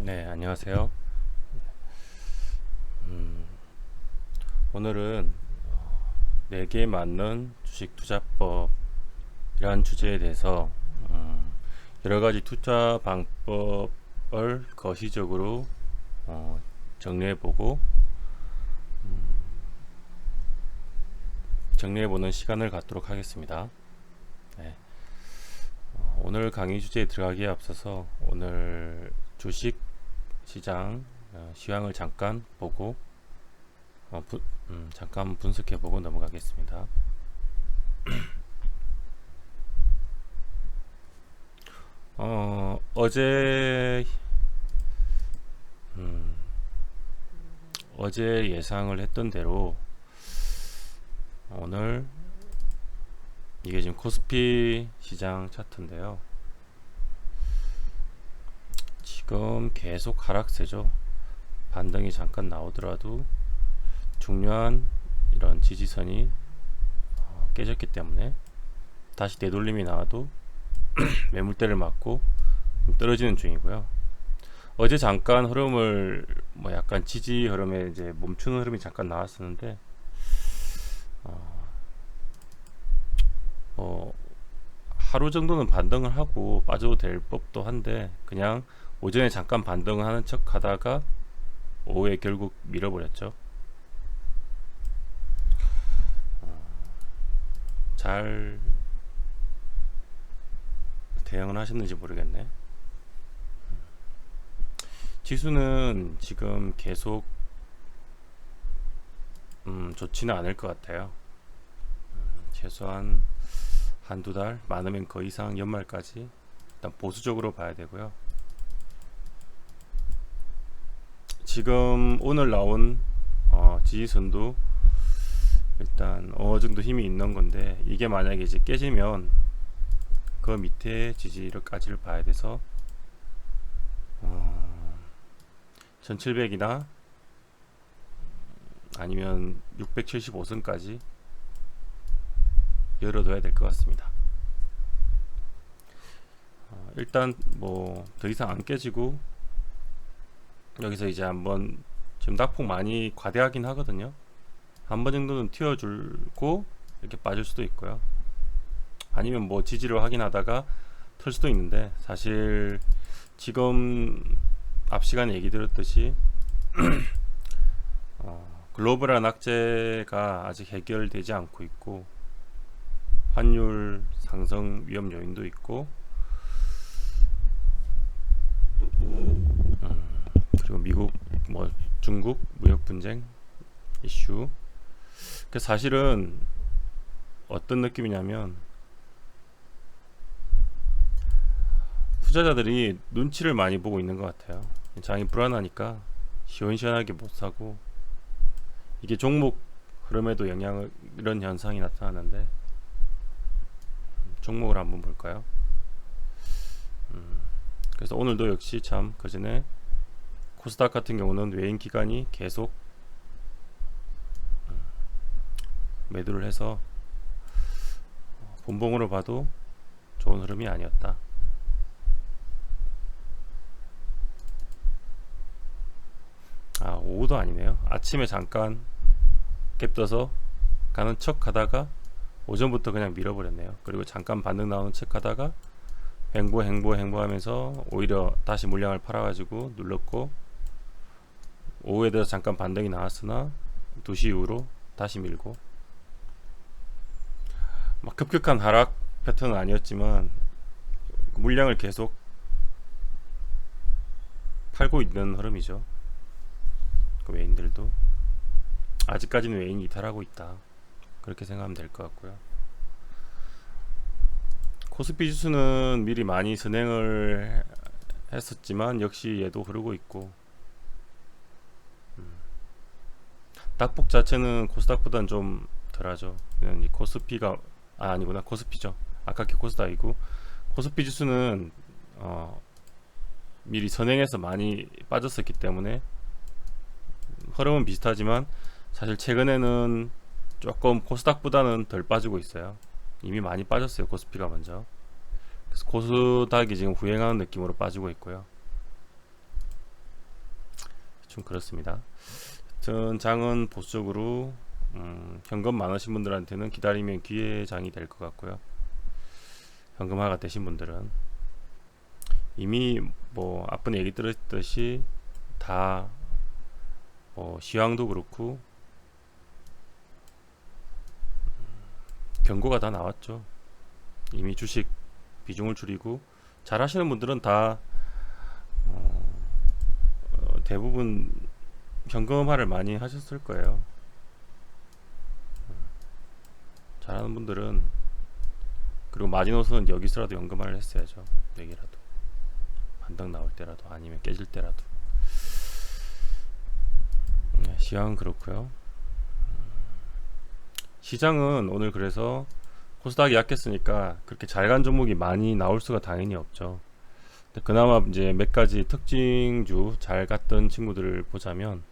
네, 안녕하세요. 오늘은 내게 맞는 주식 투자법이라는 주제에 대해서 여러 가지 투자 방법을 거시적으로 정리해보고 정리해보는 시간을 갖도록 하겠습니다. 네. 오늘 강의 주제에 들어가기에 앞서서 오늘 주식 시장 시황을 잠깐 보고 잠깐 분석해보고 넘어가겠습니다. 어제 예상을 했던 대로 오늘 이게 지금 코스피 시장 차트인데요. 지금 계속 하락세죠. 반등이 잠깐 나오더라도 중요한 이런 지지선이 깨졌기 때문에 다시 되돌림이 나와도 매물대를 맞고 떨어지는 중이고요. 어제 잠깐 흐름을 약간 지지 흐름에 이제 멈추는 흐름이 잠깐 나왔었는데 하루 정도는 반등을 하고 빠져도 될 법도 한데 그냥 오전에 잠깐 반등을 하는 척 하다가 오후에 결국 밀어버렸죠. 잘 대응을 하셨는지 모르겠네. 지수는 지금 계속 좋지는 않을 것 같아요. 최소한 한두 달, 많으면 그 이상 연말까지 일단 보수적으로 봐야 되고요. 지금 오늘 나온 지지선도 일단 어느 정도 힘이 있는 건데 이게 만약에 이제 깨지면 그 밑에 지지를까지를 봐야 돼서 1700이나 아니면 675선까지 열어둬야 될 것 같습니다. 일단 뭐 더 이상 안 깨지고 여기서 이제 한번 지금 낙폭 많이 과대하긴 하거든요. 한 번 정도는 튀어주고 이렇게 빠질 수도 있고요. 아니면 뭐 지지를 확인하다가 틀 수도 있는데 사실 지금 앞 시간에 얘기 드렸듯이 글로벌한 악재가 아직 해결되지 않고 있고 환율 상승 위험 요인도 있고 그리고 미국 중국 무역 분쟁 이슈. 그 사실은 어떤 느낌이냐면 투자자들이 눈치를 많이 보고 있는 것 같아요. 장이 불안하니까 시원시원하게 못 사고 이게 종목 흐름에도 영향을 이런 현상이 나타나는데 종목을 한번 볼까요? 그래서 오늘도 역시 참 그전에 코스닥 같은 경우는 외인 기관이 계속 매도를 해서 본봉으로 봐도 좋은 흐름이 아니었다. 오후도 아니네요. 아침에 잠깐 갭 떠서 가는 척 하다가 오전부터 그냥 밀어버렸네요. 그리고 잠깐 반등 나오는 척 하다가 횡보 하면서 오히려 다시 물량을 팔아가지고 눌렀고 오후에 들어서 잠깐 반등이 나왔으나 2시 이후로 다시 밀고 막 급격한 하락 패턴은 아니었지만 물량을 계속 팔고 있는 흐름이죠. 그 외인들도 아직까지는 외인이 이탈하고 있다, 그렇게 생각하면 될 것 같고요. 코스피 지수는 미리 많이 선행을 했었지만 역시 얘도 흐르고 있고 낙폭 자체는 코스닥보다는 좀 덜하죠. 그냥 이 코스피가 아니구나, 코스피죠. 아깝게 코스닥이고 코스피 지수는 미리 선행해서 많이 빠졌었기 때문에 흐름은 비슷하지만 사실 최근에는 조금 코스닥보다는 덜 빠지고 있어요. 이미 많이 빠졌어요, 코스피가 먼저. 그래서 코스닥이 지금 후행하는 느낌으로 빠지고 있고요. 대충 그렇습니다. 하여튼 장은 보수적으로 현금 많으신 분들한테는 기다리면 기회의 장이 될 것 같고요. 현금화가 되신 분들은 이미 뭐 앞번에 얘기 들었듯이 다 시황도 그렇고 경고가 다 나왔죠. 이미 주식 비중을 줄이고 잘 하시는 분들은 다 대부분 현금화를 많이 하셨을 거예요. 잘하는 분들은, 그리고 마지노선은 여기서라도 현금화를 했어야죠. 여기라도 반등 나올 때라도 아니면 깨질 때라도. 시황은 그렇고요. 시장은 오늘 그래서 코스닥이 약했으니까 그렇게 잘 간 종목이 많이 나올 수가 당연히 없죠. 그나마 이제 몇 가지 특징주 잘 갔던 친구들을 보자면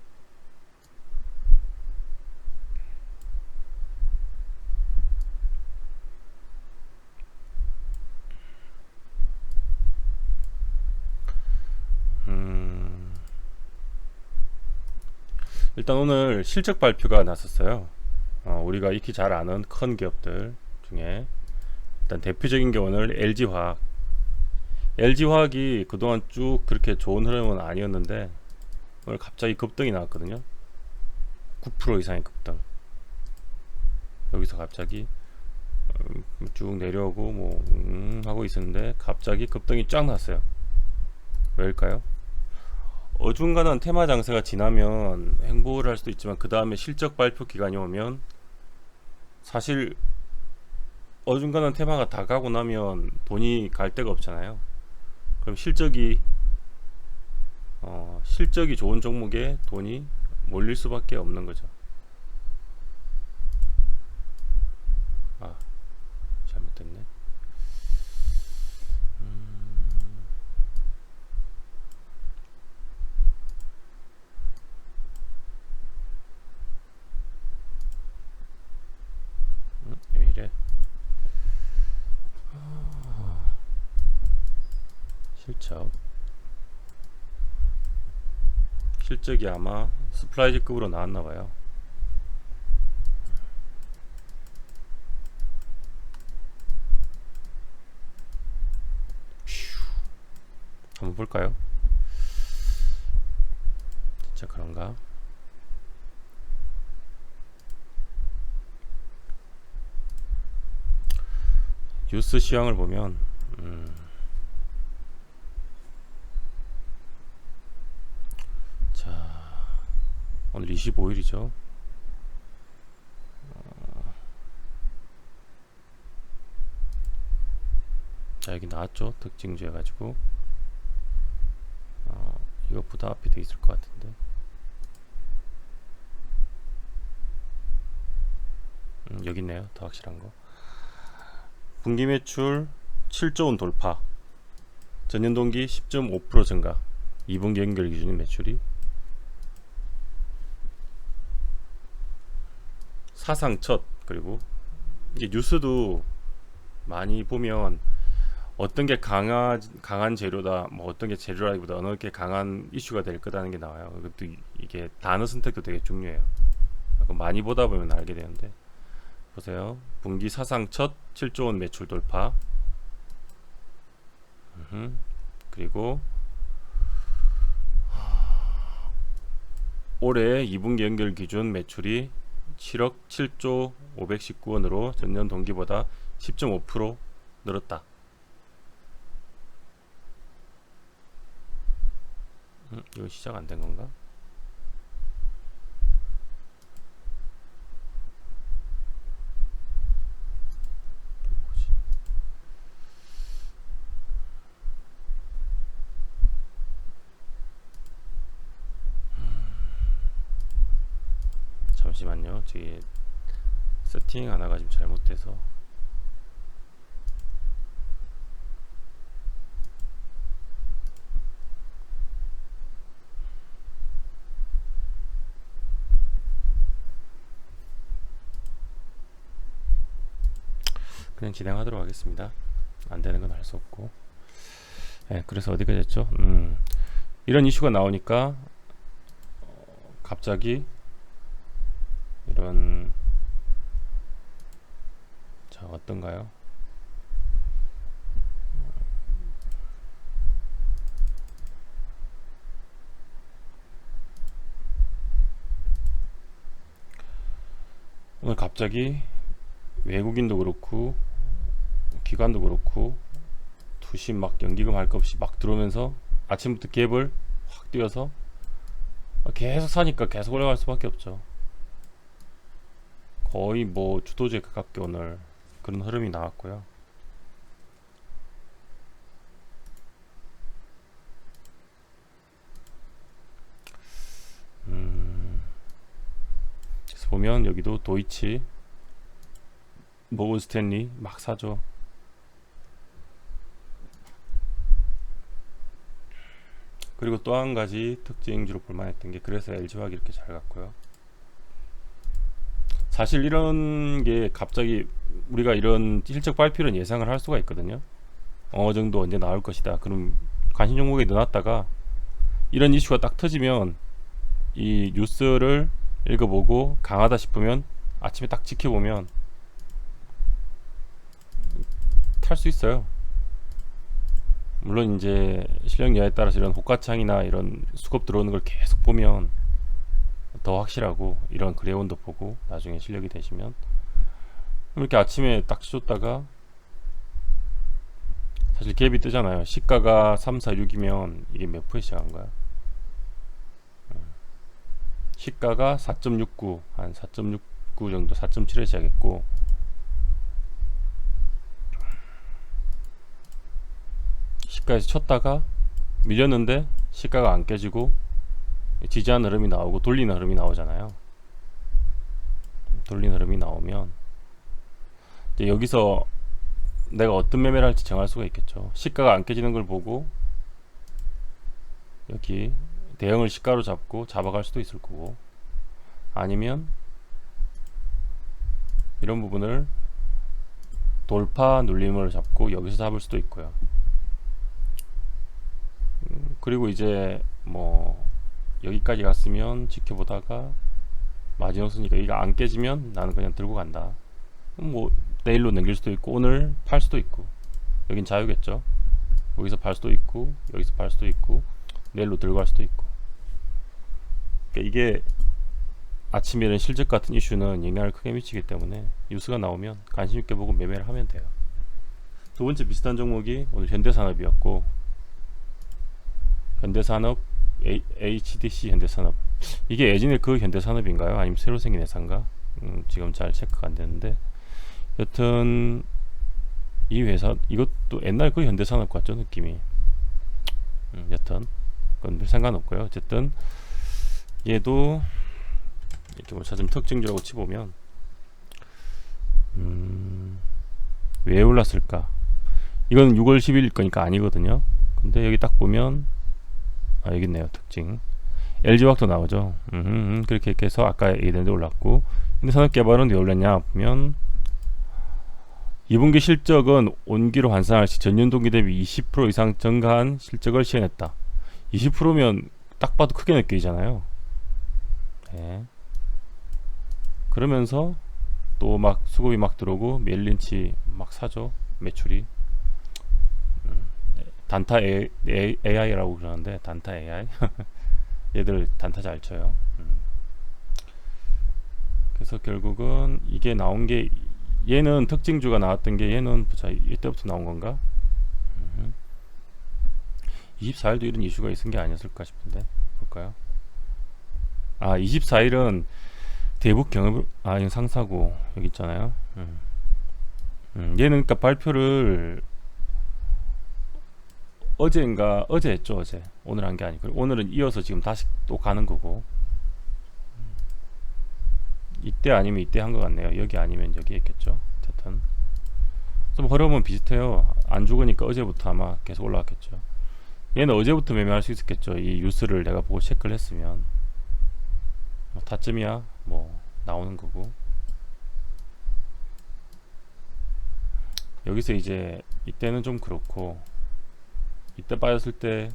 일단 오늘 실적 발표가 났었어요. 우리가 익히 잘 아는 큰 기업들 중에 일단 대표적인 경우는 LG화학. LG화학이 그동안 쭉 그렇게 좋은 흐름은 아니었는데 오늘 갑자기 급등이 나왔거든요. 9% 이상의 급등. 여기서 갑자기 쭉 내려오고 뭐 하고 있었는데 갑자기 급등이 쫙 났어요. 왜일까요? 어중간한 테마 장세가 지나면 행보를 할 수도 있지만 그 다음에 실적 발표 기간이 오면 사실 어중간한 테마가 다 가고 나면 돈이 갈 데가 없잖아요. 그럼 실적이 좋은 종목에 돈이 몰릴 수밖에 없는 거죠. 잘못됐네. 왜 이래? 실적이 아마 스프라이즈급으로 나왔나봐요. 한번 볼까요? 진짜 그런가? 뉴스 시황을 보면 오늘 25일이죠. 자, 여기 나왔죠. 특징주 해가지고 이거보다 앞에 돼 있을 것 같은데 여기 있네요. 더 확실한 거. 분기 매출 7조 원 돌파, 전년 동기 10.5% 증가, 2분기 연결 기준인 매출이 사상 첫. 그리고 이게 뉴스도 많이 보면 어떤 게 강한 재료다, 뭐 어떤 게 재료라기보다 어느 게 강한 이슈가 될 거다는 게 나와요. 이것도 이게 단어 선택도 되게 중요해요. 많이 보다 보면 알게 되는데 보세요. 분기 사상 첫 7조 원 매출 돌파. 그리고 올해 2분기 연결 기준 매출이 7억 7조 519원으로 전년 동기보다 10.5% 늘었다. 이거 시작 안 된 건가? 잠시만요. 저기 세팅 하나가 지금 잘못돼서. 그냥 진행하도록 하겠습니다. 안 되는 건 알 수 없고. 네, 그래서 어디가 됐죠? 이런 이슈가 나오니까 갑자기 이런, 자 어떤가요? 오늘 갑자기 외국인도 그렇고 기관도 그렇고 투심 막 연기금 할 것 없이 막 들어오면서 아침부터 갭을 확 뛰어서 계속 사니까 계속 올라갈 수밖에 없죠. 거의 뭐 주도주에 가깝게 오늘 그런 흐름이 나왔고요. 그래서 보면 여기도 도이치, 모건 스탠리 막 사죠. 그리고 또 한 가지 특징주로 볼만했던 게, 그래서 LG화학이 이렇게 잘 갔고요. 사실 이런 게 갑자기 우리가 이런 실적 발표는 예상을 할 수가 있거든요. 어느 정도 언제 나올 것이다. 그럼 관심 종목에 넣어놨다가 이런 이슈가 딱 터지면 이 뉴스를 읽어보고 강하다 싶으면 아침에 딱 지켜보면 탈 수 있어요. 물론 이제 실력 여하에 따라서 이런 호가창이나 이런 수급 들어오는 걸 계속 보면 더 확실하고, 이런 그래온도 보고 나중에 실력이 되시면 이렇게 아침에 딱 쫓다가 사실 갭이 뜨잖아요. 시가가 3, 4, 6이면 이게 몇 프로에 시작한 거야? 시가가 4.69, 한 4.69 정도, 4.7에 시작했고 시가에서 쳤다가 밀렸는데 시가가 안 깨지고 지지하는 흐름이 나오고 돌리는 흐름이 나오잖아요. 돌리는 흐름이 나오면 이제 여기서 내가 어떤 매매를 할지 정할 수가 있겠죠. 시가가 안 깨지는 걸 보고 여기 대형을 시가로 잡고 잡아갈 수도 있을 거고, 아니면 이런 부분을 돌파 눌림을 잡고 여기서 잡을 수도 있고요. 그리고 이제 뭐 여기까지 갔으면 지켜보다가 마지노선이니까 여기가 안 깨지면 나는 그냥 들고 간다. 뭐 내일로 넘길 수도 있고 오늘 팔 수도 있고, 여긴 자유겠죠. 여기서 팔 수도 있고 여기서 팔 수도 있고 내일로 들고 갈 수도 있고. 그러니까 이게 아침에 이런 실적 같은 이슈는 영향을 크게 미치기 때문에 뉴스가 나오면 관심 있게 보고 매매를 하면 돼요. 두 번째 비슷한 종목이 오늘 현대산업이었고, 현대산업, HDC 현대산업, 이게 예전에 그 현대산업인가요? 아니면 새로 생긴 회사인가? 지금 잘 체크가 안 되는데, 여튼 이 회사 이것도 옛날 그 현대산업 같죠, 느낌이. 여튼 그건 별 상관없고요. 어쨌든 얘도 이렇게 뭐 찾으면 특징주라고 치보면 왜 올랐을까? 이건 6월 10일 거니까 아니거든요. 근데 여기 딱 보면 여기 있네요. 특징 LG화학도 나오죠. 그렇게 해서 아까 얘기했는데 올랐고, 근데 산업개발은 왜 올랐냐 보면 2분기 실적은 온기로 환산할 시 전년 동기 대비 20% 이상 증가한 실적을 시현했다. 20%면 딱 봐도 크게 느껴지잖아요. 네. 그러면서 또 막 수급이 막 들어오고 멜린치 막 사죠. 매출이 단타 AI라고 그러는데, 단타 AI 얘들 단타 잘 쳐요. 그래서 결국은 이게 나온 게, 얘는 특징주가 나왔던 게, 얘는 자 이때부터 나온 건가? 24일도 이런 이슈가 있은 게 아니었을까 싶은데 볼까요? 24일은 대북 경협, 이건 상사고 여기 있잖아요. 얘는 그러니까 발표를 어제 했죠. 어제. 오늘 한 게 아니고, 오늘은 이어서 지금 다시 또 가는 거고, 이때 아니면 이때 한 것 같네요. 여기 아니면 여기 했겠죠. 어쨌든 좀 흐름은 비슷해요. 안 죽으니까 어제부터 아마 계속 올라왔겠죠. 얘는 어제부터 매매할 수 있었겠죠. 이 뉴스를 내가 보고 체크를 했으면. 뭐 타점이야 뭐 나오는 거고. 여기서 이제 이때는 좀 그렇고, 이때 빠졌을 때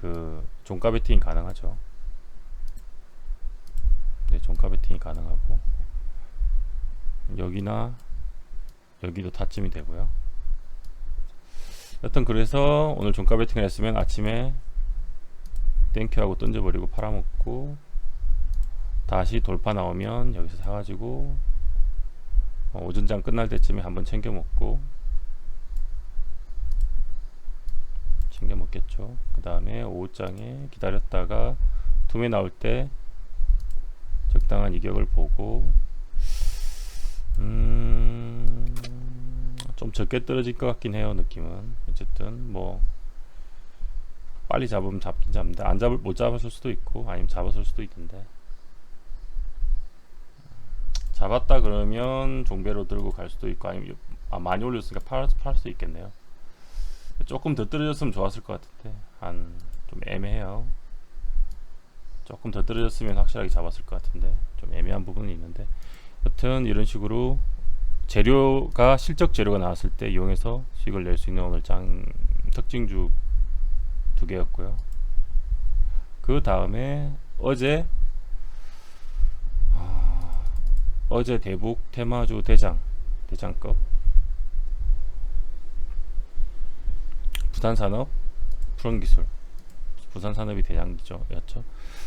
그 종가 베팅이 가능하죠. 종가 베팅이 가능하고, 여기나 여기도 타점이 되고요. 여튼 그래서 오늘 종가 베팅을 했으면 아침에 땡큐하고 던져버리고 팔아먹고, 다시 돌파 나오면 여기서 사가지고 오전장 끝날 때쯤에 한번 챙겨 먹겠죠. 그 다음에 오후장에 기다렸다가 투매 나올 때 적당한 이격을 보고, 좀 적게 떨어질 것 같긴 해요. 느낌은. 어쨌든 뭐 빨리 잡으면 잡긴 잡는데, 못 잡았을 수도 있고 아니면 잡았을 수도 있는데, 잡았다 그러면 종배로 들고 갈 수도 있고, 아니면 많이 올렸으니까 팔 수도 있겠네요. 조금 더 떨어졌으면 좋았을 것 같은데 좀 애매해요. 조금 더 떨어졌으면 확실하게 잡았을 것 같은데 좀 애매한 부분이 있는데, 여튼 이런 식으로 재료가 실적 재료가 나왔을 때 이용해서 수익을 낼 수 있는 오늘 장 특징주 두 개였고요. 그 다음에 어제 대북 테마주 대장급 부산산업 푸른기술, 부산산업이 대장이죠.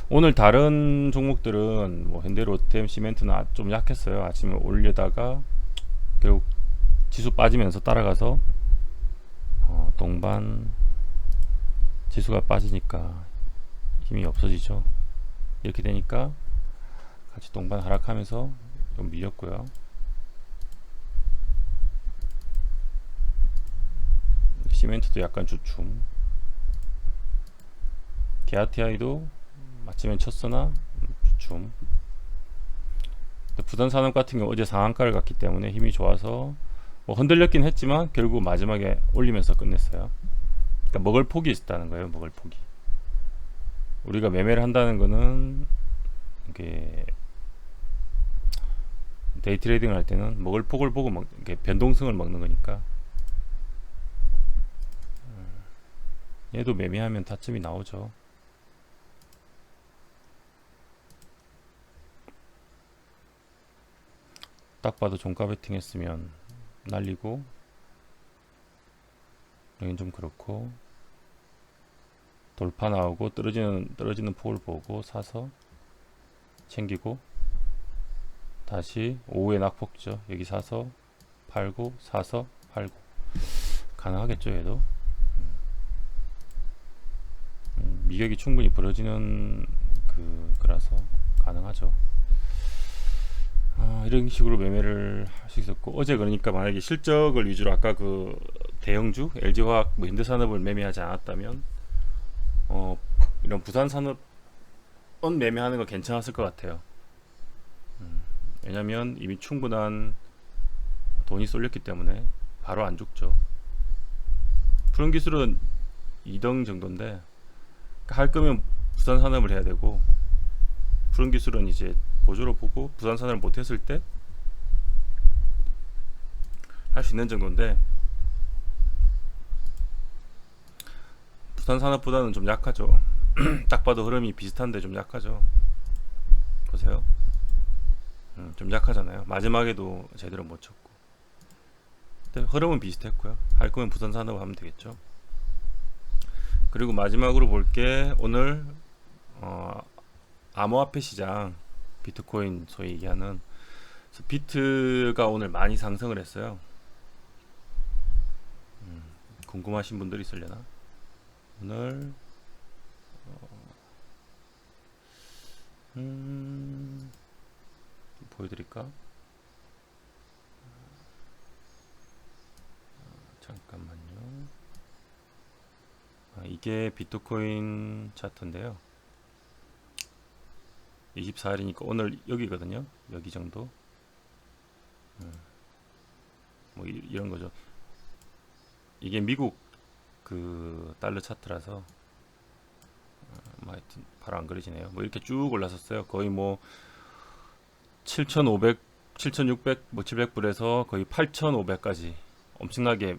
오늘 다른 종목들은 뭐 현대로템, 시멘트는 좀 약했어요. 아침에 올려다가 결국 지수 빠지면서 따라가서 동반 지수가 빠지니까 힘이 없어지죠. 이렇게 되니까 같이 동반 하락하면서 좀 밀렸고요. 시멘트도 약간 주춤. 기아티아이도 아침엔 쳤으나 주춤. 부산산업 같은 경우 어제 상한가를 갔기 때문에 힘이 좋아서 뭐 흔들렸긴 했지만 결국 마지막에 올리면서 끝냈어요. 그러니까 먹을 폭이 있었다는 거예요. 먹을 폭이. 우리가 매매를 한다는 거는 이게 데이 트레이딩을 할 때는 먹을 폭을 보고 이게 변동성을 먹는 거니까, 얘도 매매하면 타점이 나오죠. 딱 봐도 종가 베팅 했으면 날리고, 여긴 좀 그렇고, 돌파 나오고 떨어지는 폭을 보고 사서 챙기고, 다시 오후에 낙폭죠. 여기 사서 팔고, 사서 팔고. 가능하겠죠. 얘도 미격이 충분히 부러지는 그라서 가능하죠. 이런 식으로 매매를 할 수 있었고, 어제 그러니까 만약에 실적을 위주로 아까 그 대형주 LG화학, 뭐 현대산업을 매매하지 않았다면 이런 부산산업은 매매하는 거 괜찮았을 것 같아요. 왜냐면 이미 충분한 돈이 쏠렸기 때문에 바로 안 죽죠. 푸른기술은 2등 정도인데, 할 거면 부산산업을 해야 되고, 푸른기술은 이제 보조로 보고 부산산업을 못했을 때 할 수 있는 정도인데, 부산산업보다는 좀 약하죠. 딱 봐도 흐름이 비슷한데 좀 약하죠. 보세요. 좀 약하잖아요. 마지막에도 제대로 못 쳤고. 근데 흐름은 비슷했고요. 할 거면 부산산업 하면 되겠죠. 그리고 마지막으로 볼 게 오늘 암호화폐 시장, 비트코인 소위 얘기하는 비트가 오늘 많이 상승을 했어요. 궁금하신 분들이 있으려나? 오늘 보여드릴까? 잠깐만요. 이게 비트코인 차트인데요. 24일이니까 오늘 여기거든요. 여기 정도. 뭐 이런 거죠. 이게 미국 그 달러 차트라서 뭐 하여튼 바로 안 그려지네요. 뭐 이렇게 쭉 올랐었어요. 거의 뭐 7,500, 7,600, 뭐 700불에서 거의 8,500까지 엄청나게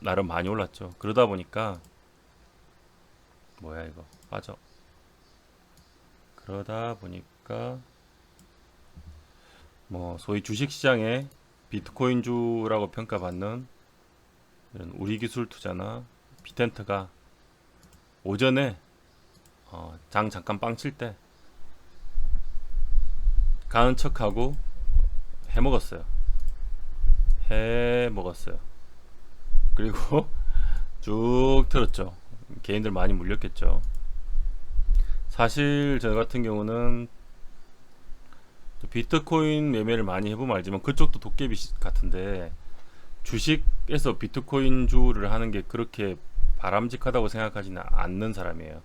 나름 많이 올랐죠. 그러다 보니까 뭐야 이거 빠져. 그러다 보니까 뭐 소위 주식시장의 비트코인주라고 평가받는 이런 우리기술 투자나 비텐트가 오전에 장 잠깐 빵 칠 때 가는 척하고 해먹었어요. 그리고 쭉 틀었죠. 개인들 많이 물렸겠죠. 사실 저 같은 경우는 비트코인 매매를 많이 해보면 알지만 그쪽도 도깨비 같은데, 주식에서 비트코인주를 하는 게 그렇게 바람직하다고 생각하지는 않는 사람이에요.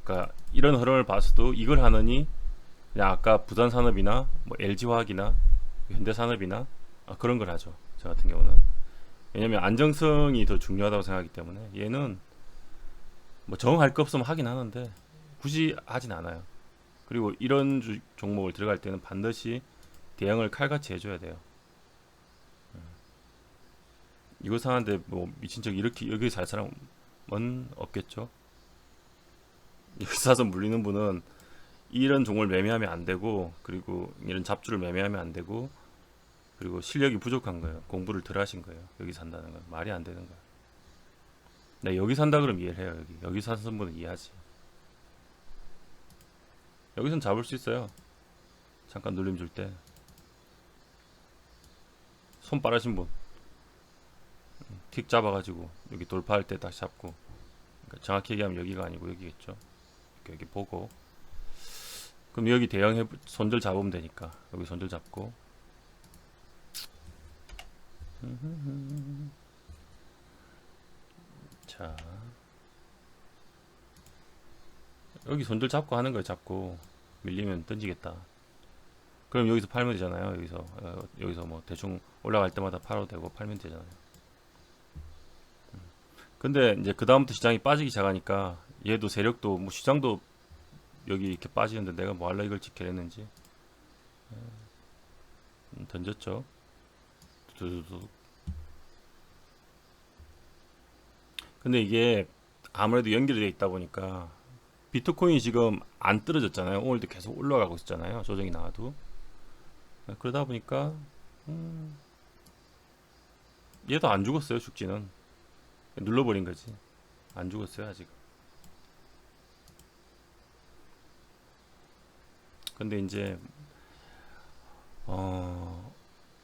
그러니까 이런 흐름을 봤어도 이걸 하느니 그냥 아까 부산산업이나 뭐 LG화학이나 현대산업이나 그런 걸 하죠. 저 같은 경우는. 왜냐면 안정성이 더 중요하다고 생각하기 때문에. 얘는 뭐 정할 거 없으면 하긴 하는데 굳이 하진 않아요. 그리고 이런 종목을 들어갈 때는 반드시 대응을 칼같이 해줘야 돼요. 이거 사는데 뭐 미친 척 이렇게 여기 살 사람은 없겠죠. 여기 사서 물리는 분은 이런 종을 매매하면 안 되고, 그리고 이런 잡주를 매매하면 안 되고, 그리고 실력이 부족한 거예요. 공부를 덜 하신 거예요. 여기 산다는 건 말이 안 되는 거예요. 네, 여기 산다 그러면 이해를 해요. 여기 사는 분은 이해하지. 여기선 잡을 수 있어요. 잠깐 눌림 줄 때 손 빠르신 분 틱 잡아가지고 여기 돌파할 때 다시 잡고. 그러니까 정확히 얘기하면 여기가 아니고 여기겠죠. 여기 보고, 그럼 여기 대형 손절 잡으면 되니까 여기 손절 잡고. 자, 여기 손절 잡고 하는 거예요. 잡고 밀리면 던지겠다. 그럼 여기서 팔면 되잖아요. 여기서 뭐 대충 올라갈 때마다 팔아도 되고 팔면 되잖아요. 근데 이제 그 다음부터 시장이 빠지기 시작하니까 얘도 세력도 뭐 시장도 여기 이렇게 빠지는데 내가 뭐 할라 이걸 지켜냈는지 던졌죠. 두두두. 근데 이게 아무래도 연결되어 있다 보니까 비트코인이 지금 안 떨어졌잖아요. 오늘도 계속 올라가고 있잖아요. 조정이 나와도. 그러다 보니까 얘도 안 죽었어요. 죽지는 눌러버린 거지. 안 죽었어요 아직. 근데 이제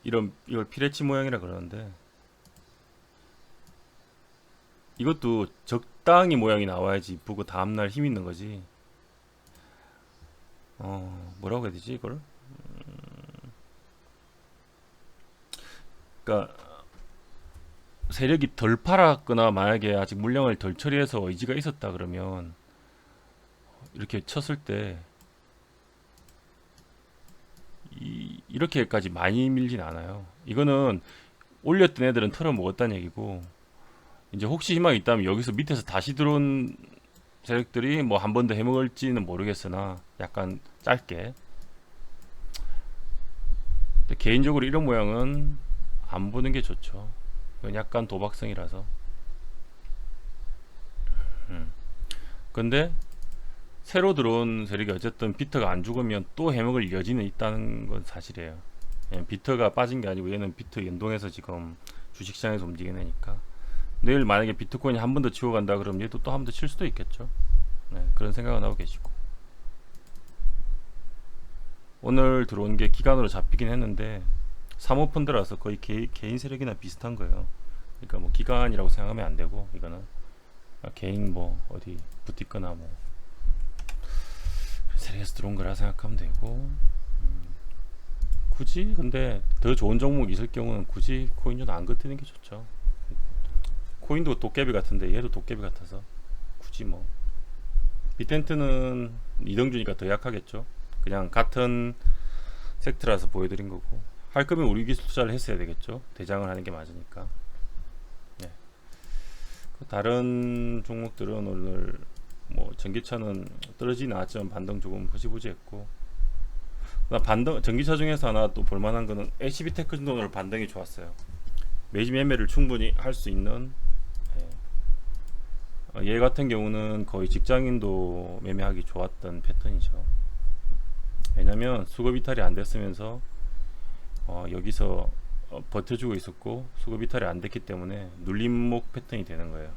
이걸 피레치 모양이라 그러는데, 이것도 적당히 모양이 나와야지 이쁘고 다음날 힘 있는 거지. 뭐라고 해야 되지 이걸? 그러니까 세력이 덜 팔았거나 만약에 아직 물량을 덜 처리해서 의지가 있었다 그러면 이렇게 쳤을 때 이렇게까지 많이 밀진 않아요. 이거는 올렸던 애들은 털어 먹었다는 얘기고, 이제 혹시 희망이 있다면 여기서 밑에서 다시 들어온 세력들이 뭐 한 번 더 해먹을지는 모르겠으나 약간 짧게. 근데 개인적으로 이런 모양은 안 보는 게 좋죠. 이건 약간 도박성이라서. 근데 새로 들어온 세력이 어쨌든 비트가 안 죽으면 또 해먹을 여지는 있다는 건 사실이에요. 비트가 빠진 게 아니고 얘는 비트 연동해서 지금 주식시장에서 움직이는 애니까. 내일 만약에 비트코인이 한 번 더 치고 간다 그러면 얘도 또 한 번 더 칠 수도 있겠죠. 네, 그런 생각은 하고 계시고. 오늘 들어온 게 기간으로 잡히긴 했는데 사모펀드라서 거의 개인 세력이나 비슷한 거예요. 그러니까 뭐 기간이라고 생각하면 안 되고, 이거는 개인 뭐 어디 붙있거나 뭐 세력에서 들어온 거라 생각하면 되고. 굳이 근데 더 좋은 종목 있을 경우는 굳이 코인주는 안 건드리는 게 좋죠. 코인도 도깨비 같은데 얘도 도깨비 같아서 굳이 뭐. 비텐트는 이등주니까 더 약하겠죠. 그냥 같은 섹터라서 보여드린 거고, 할 거면 우리 기술 투자를 했어야 되겠죠. 대장을 하는 게 맞으니까. 네. 다른 종목들은 오늘 뭐 전기차는 떨어지진 않았지만 반등 조금 흐지부지했고, 반등 전기차 중에서 하나 또 볼만한 거는 HB테크도 오늘 반등이 좋았어요. 매지 매매를 충분히 할 수 있는. 얘 같은 경우는 거의 직장인도 매매하기 좋았던 패턴이죠. 왜냐면 수급 이탈이 안 됐으면서 여기서 버텨주고 있었고 수급 이탈이 안 됐기 때문에 눌림목 패턴이 되는 거예요.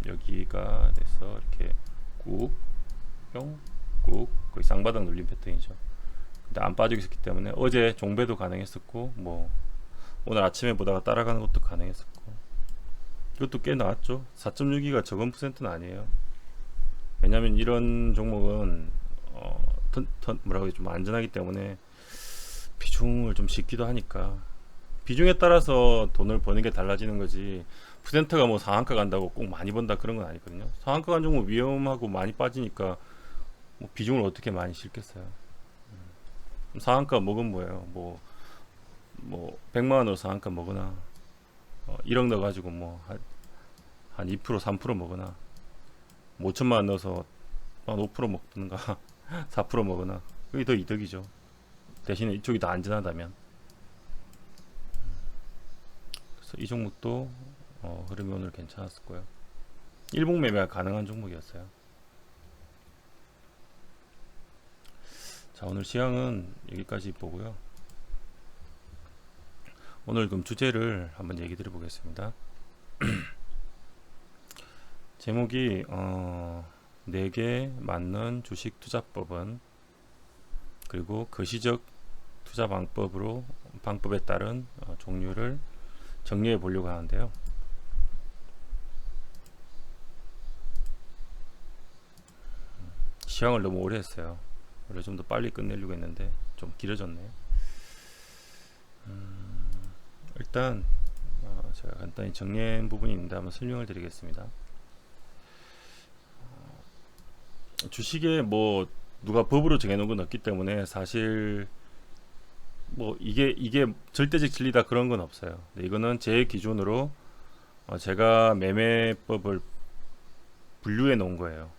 여기가 돼서 이렇게 꾹 거의 쌍바닥 눌림 패턴이죠. 근데 안 빠지고 있었기 때문에 어제 종배도 가능했었고 뭐 오늘 아침에 보다가 따라가는 것도 가능했었고 이것도 꽤 나왔죠. 4.6기가 적은 퍼센트는 아니에요. 왜냐면 이런 종목은 뭐라고 해야 좀 안전하기 때문에 비중을 좀 싣기도 하니까 비중에 따라서 돈을 버는 게 달라지는 거지. 퍼센트가 뭐 상한가 간다고 꼭 많이 번다 그런 건 아니거든요. 상한가 간 종목 위험하고 많이 빠지니까 뭐 비중을 어떻게 많이 싣겠어요. 상한가 먹은 뭐예요? 뭐 100만 원으로 상한가 먹으나 1억 넣어가지고 뭐 한 2% 3% 먹으나 5천만 원 넣어서 한 5% 먹든가 4% 먹으나 그게 더 이득이죠. 대신에 이쪽이 더 안전하다면. 그래서 이 종목도 흐름이 오늘 괜찮았을 거예요. 일봉 매매가 가능한 종목이었어요. 자, 오늘 시황은 여기까지 보고요. 오늘 그럼 주제를 한번 얘기 드려보겠습니다. 제목이 4개 맞는 주식 투자법은 그리고 거시적 투자 방법에 따른 종류를 정리해 보려고 하는데요. 시황을 너무 오래 했어요. 원래 좀 더 빨리 끝내려고 했는데 좀 길어졌네요. 일단 제가 간단히 정리한 부분이 있는데 한번 설명을 드리겠습니다. 주식에 뭐 누가 법으로 정해놓은 건 없기 때문에 사실 뭐 이게 절대적 진리다 그런 건 없어요. 이거는 제 기준으로 제가 매매법을 분류해 놓은 거예요.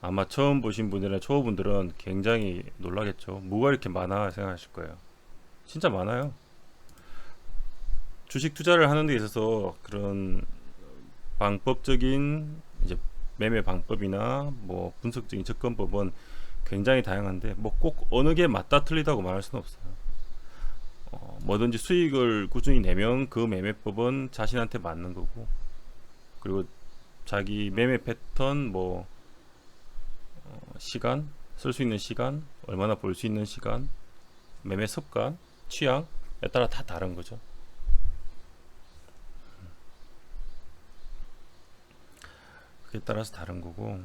아마 처음 보신 분들이나 초보분들은 굉장히 놀라겠죠. 뭐가 이렇게 많아 생각하실 거예요. 진짜 많아요. 주식 투자를 하는 데 있어서 그런 방법적인 이제 매매 방법이나 뭐 분석적인 접근법은 굉장히 다양한데 뭐 꼭 어느 게 맞다 틀리다고 말할 수는 없어요. 뭐든지 수익을 꾸준히 내면 그 매매법은 자신한테 맞는 거고, 그리고 자기 매매 패턴 뭐 시간, 쓸 수 있는 시간, 얼마나 볼 수 있는 시간, 매매 습관, 취향에 따라 다 다른 거죠. 그에 따라서 다른 거고,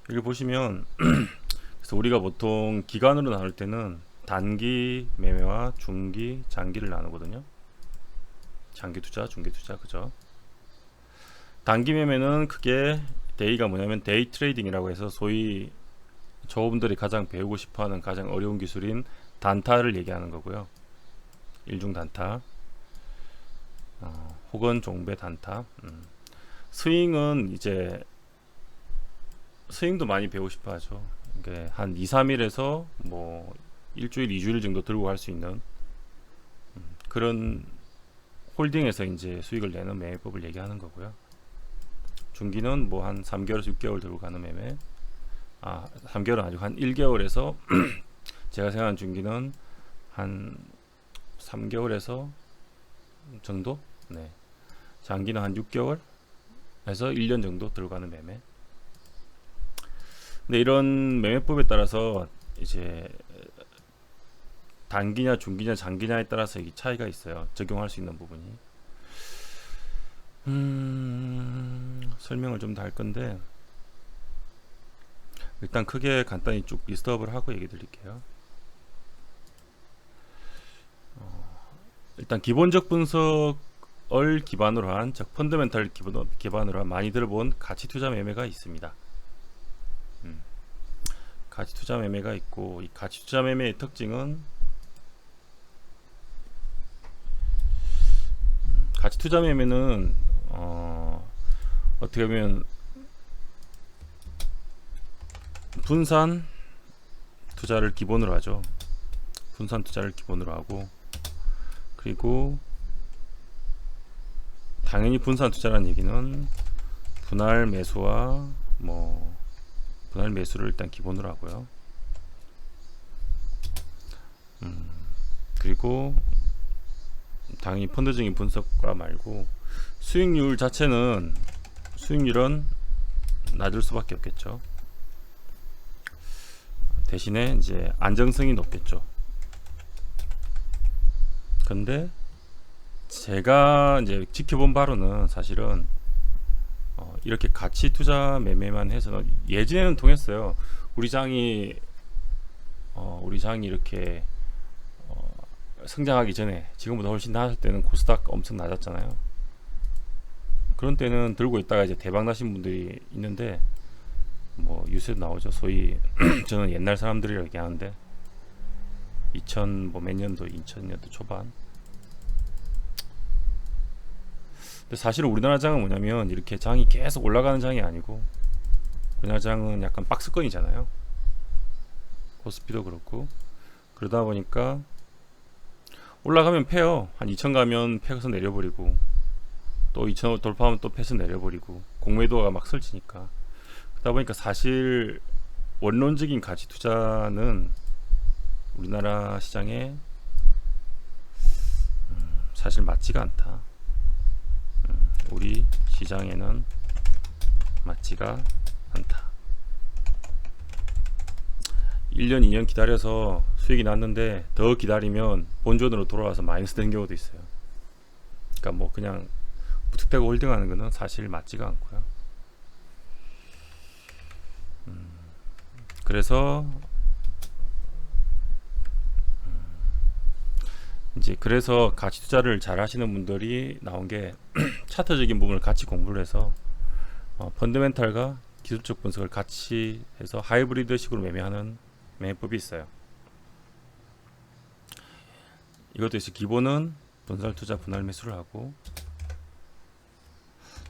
여기 보시면 그래서 우리가 보통 기간으로 나눌 때는 단기 매매와 중기, 장기를 나누거든요. 장기 투자, 중기 투자, 그죠? 단기 매매는 크게 데이가 뭐냐면 데이 트레이딩이라고 해서 소위 저분들이 가장 배우고 싶어하는 가장 어려운 기술인 단타를 얘기하는 거고요. 일중 단타, 혹은 종배 단타. 스윙은 이제 스윙도 많이 배우고 싶어 하죠. 이게 한 2, 3일에서 뭐 일주일, 2주일 정도 들고 갈 수 있는 그런 홀딩에서 이제 수익을 내는 매매법을 얘기하는 거고요. 중기는 뭐 한 3개월에서 6개월 들고 가는 매매. 3개월은 아니고 한 1개월에서 제가 생각하는 중기는 한 3개월에서 정도? 네. 장기는 한 6개월에서 1년 정도 들어가는 매매. 근데 이런 매매법에 따라서 이제 단기냐 중기냐 장기냐에 따라서 이 차이가 있어요. 적용할 수 있는 부분이. 설명을 좀 더 할 건데 일단 크게 간단히 쭉 리스트업을 하고 얘기 드릴게요. 일단 기본적 분석을 기반으로 한, 즉 펀더멘탈 기반으로 한 많이 들어본 가치 투자 매매가 있습니다. 가치 투자 매매가 있고, 이 가치 투자 매매의 특징은 가치 투자 매매는 어떻게 보면 분산 투자를 기본으로 하죠. 분산 투자를 기본으로 하고, 그리고 당연히 분산 투자라는 얘기는 분할 매수와 뭐 분할 매수를 일단 기본으로 하고요. 그리고 당연히 펀드적인 분석과 말고 수익률 자체는 수익률은 낮을 수밖에 없겠죠. 대신에 이제 안정성이 높겠죠. 근데 제가 이제 지켜본 바로는 사실은 이렇게 가치 투자 매매만 해서는 예전에는 통했어요. 우리 장이 이렇게 성장하기 전에 지금보다 훨씬 나았을 때는 코스닥 엄청 낮았잖아요. 그런 때는 들고 있다가 이제 대박 나신 분들이 있는데 뭐 유세도 나오죠. 소위 저는 옛날 사람들이라고 얘기하는데 2000 뭐 몇 년도 2000년도 초반. 근데 사실 우리나라 장은 뭐냐면 이렇게 장이 계속 올라가는 장이 아니고 우리나라 장은 약간 박스권이잖아요. 코스피도 그렇고 그러다 보니까 올라가면 패요. 한 2000 가면 패서 내려버리고 또 2000 돌파하면 또 패서 내려버리고 공매도가 막 설치니까 그러다 보니까 사실 원론적인 가치 투자는 우리나라 시장에 사실 맞지가 않다. 우리 시장에는 맞지가 않다. 1년 2년 기다려서 수익이 났는데 더 기다리면 본전으로 돌아와서 마이너스 되는 경우도 있어요. 그러니까 뭐 그냥 무턱대고 홀딩하는 거는 사실 맞지가 않고요. 그래서 이제 그래서 가치 투자를 잘 하시는 분들이 나온 게 차트적인 부분을 같이 공부를 해서 펀더멘탈과 기술적 분석을 같이 해서 하이브리드식으로 매매하는 매매법이 있어요. 이것도 이제 기본은 분할 투자 분할 매수를 하고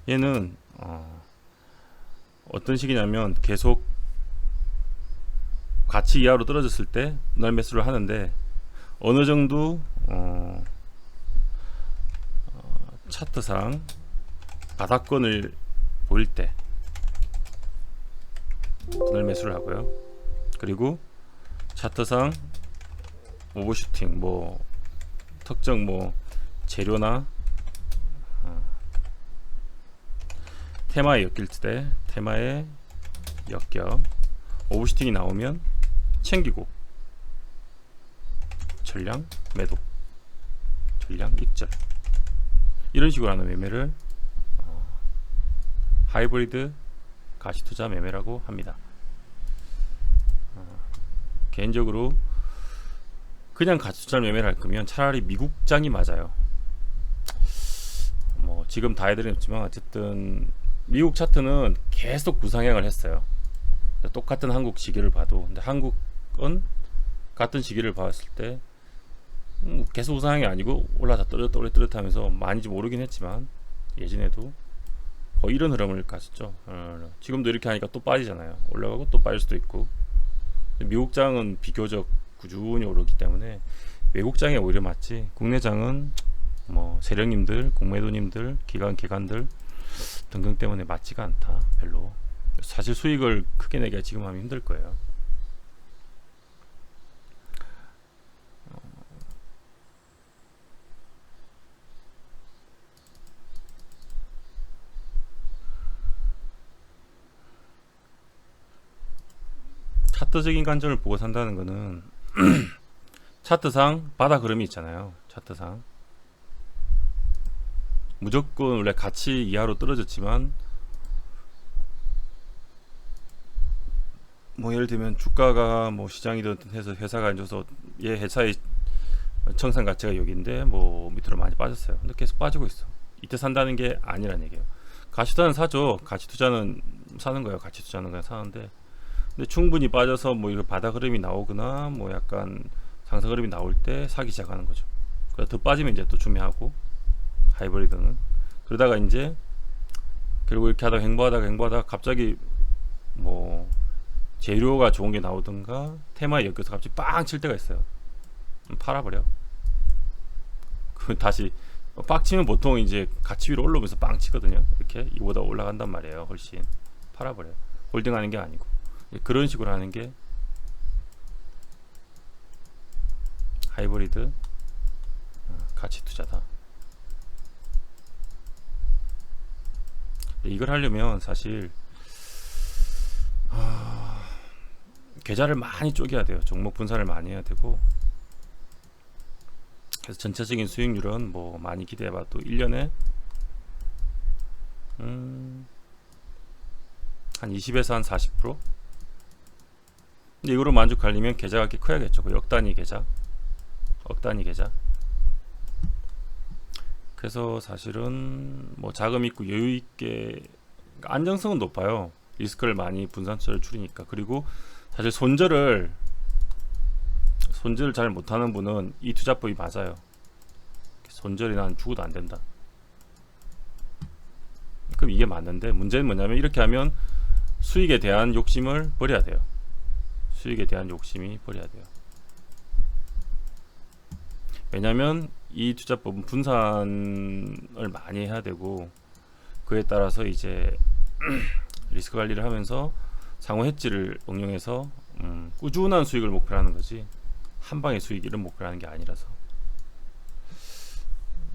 얘는 어떤 식이냐면 계속 가치 이하로 떨어졌을 때 분할 매수를 하는데 어느 정도 차트상 바닥권을 보일 때 분할 매수를 하고요. 그리고 차트상 오버슈팅 뭐 특정 뭐 재료나 테마에 엮일 때 테마에 엮여 오버슈팅이 나오면 챙기고 전량 매도 전량 익절 이런 식으로 하는 매매를 하이브리드 가시투자 매매라고 합니다. 개인적으로 그냥 가치투자 매매를 할 거면 차라리 미국장이 맞아요. 뭐 지금 다 해드린 없지만 어쨌든 미국 차트는 계속 구상향을 했어요. 똑같은 한국 시기를 봐도 근데 한국은 같은 시기를 봤을 때 계속 우상향이 아니고 올라다 떨어뜨렸다 하면서 많이 좀 오르긴 했지만 예전에도 거의 이런 흐름을 갔었죠. 지금도 이렇게 하니까 또 빠지잖아요. 올라가고 또 빠질 수도 있고. 미국장은 비교적 꾸준히 오르기 때문에 외국장에 오히려 맞지 국내장은 뭐 세력님들 공매도님들 기관들 등등 때문에 맞지가 않다. 별로 사실 수익을 크게 내기가 지금 하면 힘들 거예요. 차트적인 관점을 보고 산다는 거는 차트상 바닥 흐름이 있잖아요. 차트상 무조건 원래 가치 이하로 떨어졌지만 뭐 예를 들면 주가가 뭐 시장이든 해서 회사가 안 줘서 얘 회사의 청산 가치가 여기인데 뭐 밑으로 많이 빠졌어요. 근데 계속 빠지고 있어. 이때 산다는 게 아니란 얘기예요. 가치 투자는 사죠. 가치 투자는 사는 거예요. 가치 투자는 그냥 사는데 근데 충분히 빠져서 뭐 이런 바닥 흐름이 나오거나 뭐 약간 상승 흐름이 나올 때 사기 시작하는 거죠. 그래서 더 빠지면 이제 또 준비하고 하이브리드는 그러다가 이제 결국 이렇게 하다가 횡보하다가 갑자기 뭐 재료가 좋은 게 나오든가 테마에 엮여서 갑자기 빵 칠 때가 있어요. 팔아버려. 그 다시 빡 치면 보통 이제 가치 위로 올라오면서 빵 치거든요. 이렇게 이보다 올라간단 말이에요. 훨씬 팔아버려. 홀딩하는 게 아니고 그런 식으로 하는 게 하이브리드 가치 투자다. 이걸 하려면 사실 계좌를 많이 쪼개야 돼요. 종목 분산을 많이 해야 되고, 그래서 전체적인 수익률은 뭐 많이 기대해봐도 1년에 한 20에서 한 40%? 근데 이거로 만족하려면 계좌가 꽤 커야겠죠. 그 억단위 계좌. 그래서 사실은 뭐 자금 있고 여유 있게, 그러니까 안정성은 높아요. 리스크를 많이 분산처를 줄이니까. 그리고 사실 손절을 잘 못하는 분은 이 투자법이 맞아요. 손절이 난 죽어도 안 된다. 그럼 이게 맞는데, 문제는 뭐냐면 이렇게 하면 수익에 대한 욕심을 버려야 돼요. 왜냐면 이 투자법은 분산을 많이 해야 되고, 그에 따라서 이제 리스크 관리를 하면서 상호 해지를 응용해서 꾸준한 수익을 목표로 하는 거지, 한 방의 수익을 목표로 하는 게 아니라서.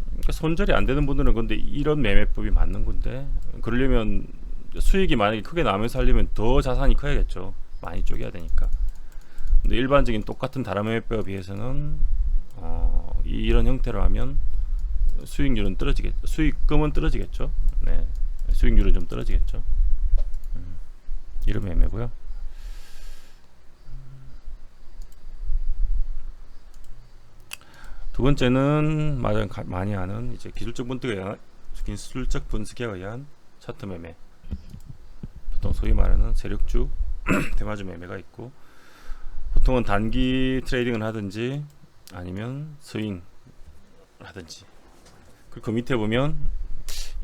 그러니까 손절이 안 되는 분들은 근데 이런 매매법이 맞는 건데, 그러려면 수익이 만약에 크게 나면서 하려면 더 자산이 커야겠죠. 많이 쪼개야 되니까. 근데 일반적인 똑같은 다른 매매법에 비해서는 이런 형태로 하면 수익률은 떨어지겠죠. 수익금은 떨어지겠죠. 네, 수익률은 좀 떨어지겠죠. 이런 매매고요. 두 번째는 많이 하는 이제 기술적 분석에 의한 차트 매매. 보통 소위 말하는 세력주, 대마주 매매가 있고, 보통은 단기 트레이딩을 하든지 아니면 스윙 하든지. 그리고 그 밑에 보면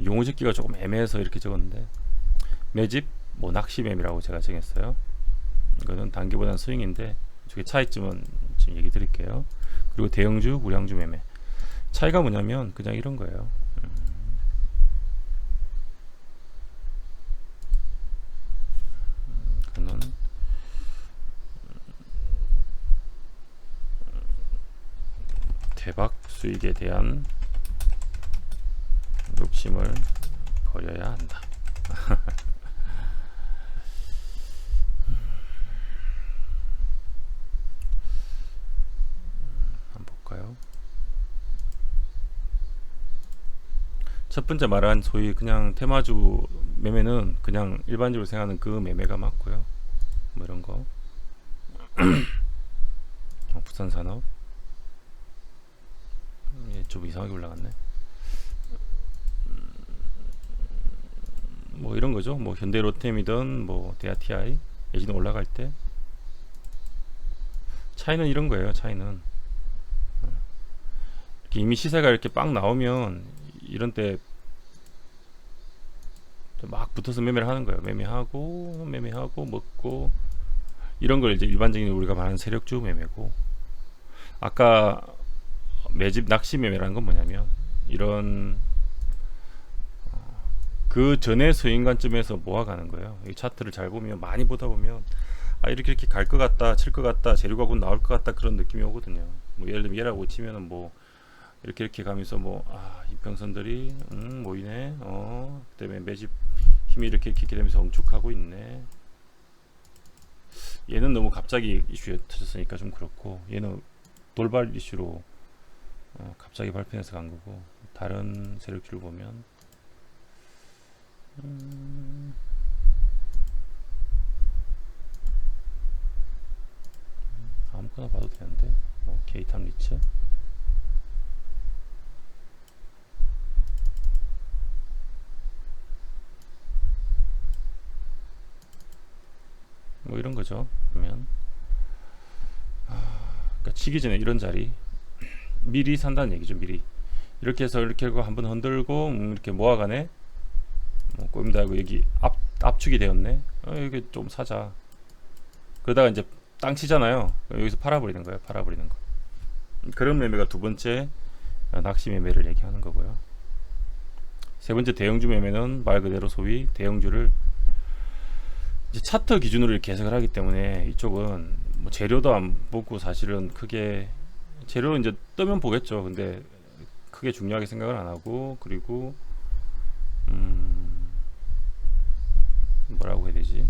용어 적기가 조금 애매해서 이렇게 적었는데, 매집, 뭐 낚시 매매라고 제가 정했어요. 이거는 단기보다는 스윙인데, 저게 차이점은 지금 얘기 드릴게요. 그리고 대형주, 우량주 매매. 차이가 뭐냐면 그냥 이런 거예요. 그는 대박 수익에 대한 욕심을 버려야 한다. 한번 볼까요? 첫 번째 말한 소위 그냥 테마주 매매는 그냥 일반적으로 생각하는 그 매매가 맞고요. 뭐 이런 거. 부산산업. 좀 이상하게 올라갔네. 뭐 이런 거죠. 뭐 현대 로템이든 뭐 대하 TI 예전에 올라갈 때. 차이는 이런 거예요. 차이는 이렇게 이미 시세가 이렇게 빵 나오면 이런 때 막 붙어서 매매를 하는 거예요. 매매하고 먹고, 이런 걸 이제 일반적인 우리가 말하는 세력주 매매고, 아까 매집 낚시 매매라는 건 뭐냐면 이런 그 전에 수익 관점에서 모아가는 거예요. 이 차트를 잘 보면, 많이 보다 보면 이렇게 갈 것 같다, 칠 것 같다, 재료가 곧 나올 것 같다, 그런 느낌이 오거든요. 뭐 예를 들면 얘라고 치면은 뭐 이렇게 가면서 뭐 이평선들이 모이네. 그다음에 매집 힘이 이렇게 되면서 엉축하고 있네. 얘는 너무 갑자기 이슈에 터졌으니까 좀 그렇고, 얘는 돌발 이슈로 갑자기 발표해서 간 거고, 다른 세력주를 보면 아무거나 봐도 되는데, 뭐 게이탐 리츠, 뭐 이런 거죠. 그러면 그러니까 치기 전에 이런 자리 미리 산다는 얘기죠. 미리 이렇게 해서 이렇게 하고 한번 흔들고 이렇게 모아가네. 뭐 꼬임 달고 여기 압축이 되었네. 이게 좀 사자. 그러다가 이제 땅 치잖아요. 여기서 팔아버리는 거예요. 팔아버리는 거. 그런 매매가 두 번째 낚시 매매를 얘기하는 거고요. 세 번째 대형주 매매는 말 그대로 소위 대형주를 이제 차트 기준으로 이렇게 해석을 하기 때문에 이쪽은 뭐 재료도 안 보고 사실은 크게 재료 이제 뜨면 보겠죠. 근데 크게 중요하게 생각을 안 하고, 그리고 뭐라고 해야 되지?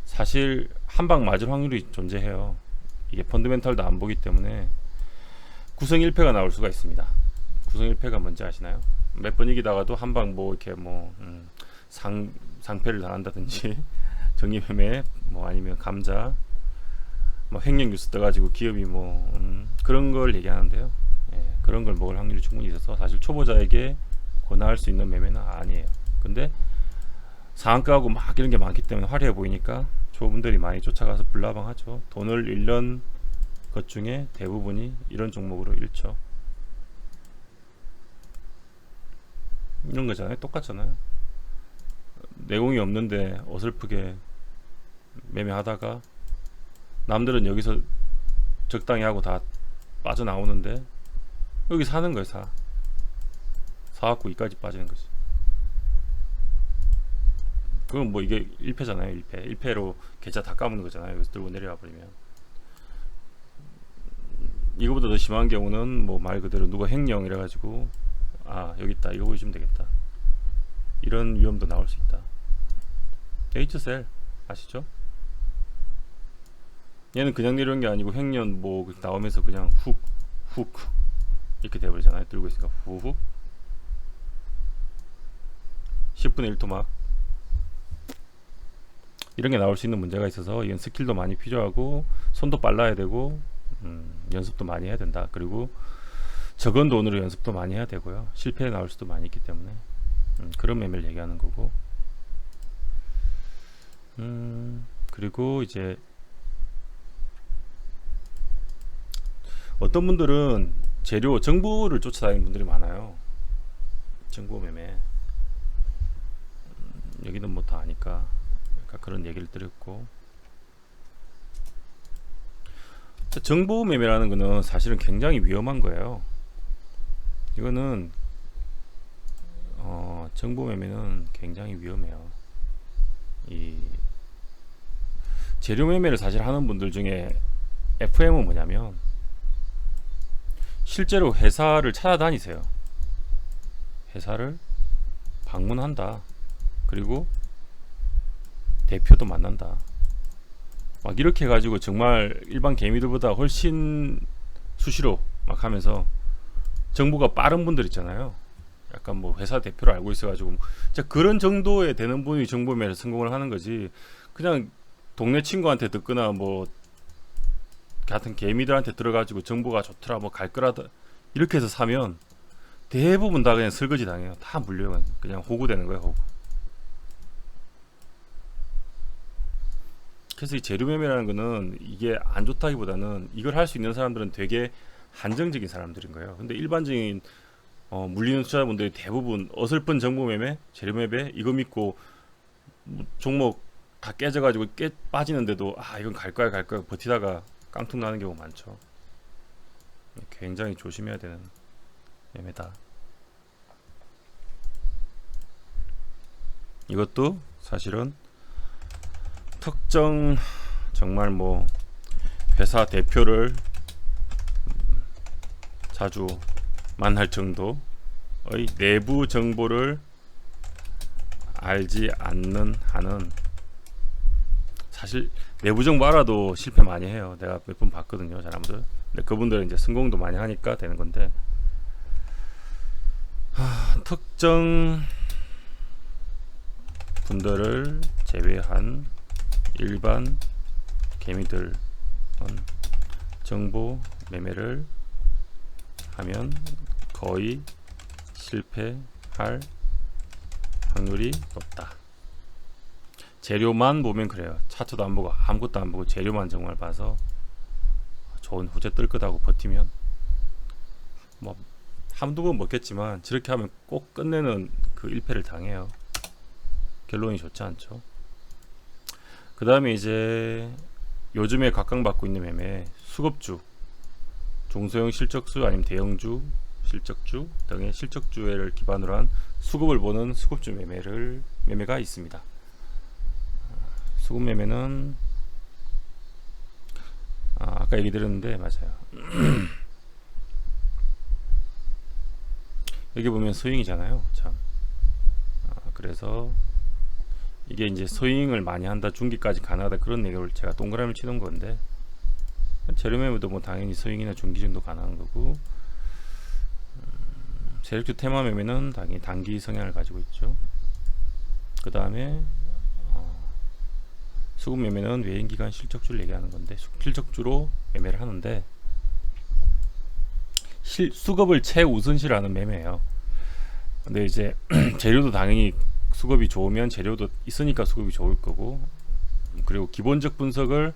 사실 한 방 맞을 확률이 존재해요. 이게 펀드멘탈도 안 보기 때문에 구성 1패가 나올 수가 있습니다. 구성 1패가 뭔지 아시나요? 몇 번 이기다가도 한 방 뭐 이렇게 뭐 상패를 당한다든지 정리매매 뭐 아니면 감자 뭐 횡령 뉴스 떠가지고 기업이 뭐 그런 걸 얘기하는데요. 예, 그런 걸 먹을 확률이 충분히 있어서 사실 초보자에게 권할 수 있는 매매는 아니에요. 근데 상한가하고 막 이런 게 많기 때문에 화려해 보이니까 초보분들이 많이 쫓아가서 불나방하죠. 돈을 잃는 것 중에 대부분이 이런 종목으로 잃죠. 이런 거잖아요. 똑같잖아요. 내공이 없는데 어설프게 매매하다가 남들은 여기서 적당히 하고 다 빠져나오는데 여기 사는 거예요. 사갖고 이까지 빠지는 거지. 그건 뭐 이게 1패잖아요. 1패로 계좌 다 까먹는 거잖아요. 여기서 들고 내려와 버리면. 이거보다 더 심한 경우는 뭐 말 그대로 누가 횡령 이래가지고 아 여기 있다 이거 보여주면 되겠다, 이런 위험도 나올 수 있다. H셀 아시죠? 얘는 그냥 내려온 게 아니고 횡령 뭐 나오면서 그냥 훅 이렇게 돼버리잖아요. 들고 있으니까 훅 10분의 1 토막 이런 게 나올 수 있는 문제가 있어서 이건 스킬도 많이 필요하고 손도 빨라야 되고 연습도 많이 해야 된다. 그리고 적은 돈으로 연습도 많이 해야 되고요. 실패 나올 수도 많이 있기 때문에 그런 매매를 얘기하는 거고, 그리고 이제 어떤 분들은 재료 정보를 쫓아다니는 분들이 많아요. 정보 매매 여기는 뭐 다 아니까 그런 얘기를 드렸고, 정보 매매라는 거는 사실은 굉장히 위험한 거예요. 이거는 정보 매매는 굉장히 위험해요. 이 재료 매매를 사실 하는 분들 중에 FM은 뭐냐면 실제로 회사를 찾아다니세요. 회사를 방문한다. 그리고 대표도 만난다. 막 이렇게 해가지고 정말 일반 개미들보다 훨씬 수시로 막 하면서 정보가 빠른 분들 있잖아요. 약간 뭐 회사 대표를 알고 있어가지고 진짜 그런 정도에 되는 분이 정보 매매에 성공을 하는 거지. 그냥 동네 친구한테 듣거나 뭐 같은 개미들한테 들어가지고 정보가 좋더라 뭐 갈 거라다 이렇게 해서 사면 대부분 다 그냥 설거지 당해요. 다 물려요. 그냥 호구되는 거예요. 호구. 그래서 이 재료 매매라는 거는 이게 안 좋다기보다는 이걸 할 수 있는 사람들은 되게 한정적인 사람들인 거예요. 근데 일반적인 물리는 투자자분들이 대부분 어설픈 정보 매매, 재료 매매 이거 믿고 종목 다 깨져가지고 빠지는데도 아 이건 갈 거야 버티다가 깡통 나는 경우가 많죠. 굉장히 조심해야 되는 매매다. 이것도 사실은 특정 정말 뭐 회사 대표를 자주 만날 정도의 내부 정보를 알지 않는 한은 사실 내부 정보 알아도 실패 많이 해요. 내가 몇 번 봤거든요, 사람들. 근데 그분들은 이제 성공도 많이 하니까 되는 건데 특정 분들을 제외한 일반 개미들은 정보 매매를 하면 거의 실패할 확률이 높다. 재료만 보면 그래요. 차트도 안 보고 아무것도 안 보고 재료만 정말 봐서 좋은 후재 뜰 거다고 버티면 뭐 한두 번 먹겠지만 저렇게 하면 꼭 끝내는 그 1패를 당해요. 결론이 좋지 않죠. 그 다음에 이제 요즘에 각광받고 있는 매매 수급주, 중소형 실적주 아니면 대형주 실적주 등의 실적주를 기반으로 한 수급을 보는 수급주 매매가 있습니다. 수급 매매는 아까 얘기 드렸는데 맞아요. 여기 보면 스윙이잖아요. 참. 그래서 이게 이제 스윙을 많이 한다, 중기까지 가능하다, 그런 얘기를 제가 동그라미를 치는 건데, 재료 매매도 뭐 당연히 스윙이나 중기 정도 가능한 거고, 세력주 테마 매매는 당연히 단기 성향을 가지고 있죠. 그 다음에 수급 매매는 외인기관 실적주를 얘기하는 건데, 실적주로 매매를 하는데, 수급을 최우선시하는 매매예요. 근데 이제 재료도 당연히 수급이 좋으면 재료도 있으니까 수급이 좋을 거고, 그리고 기본적 분석을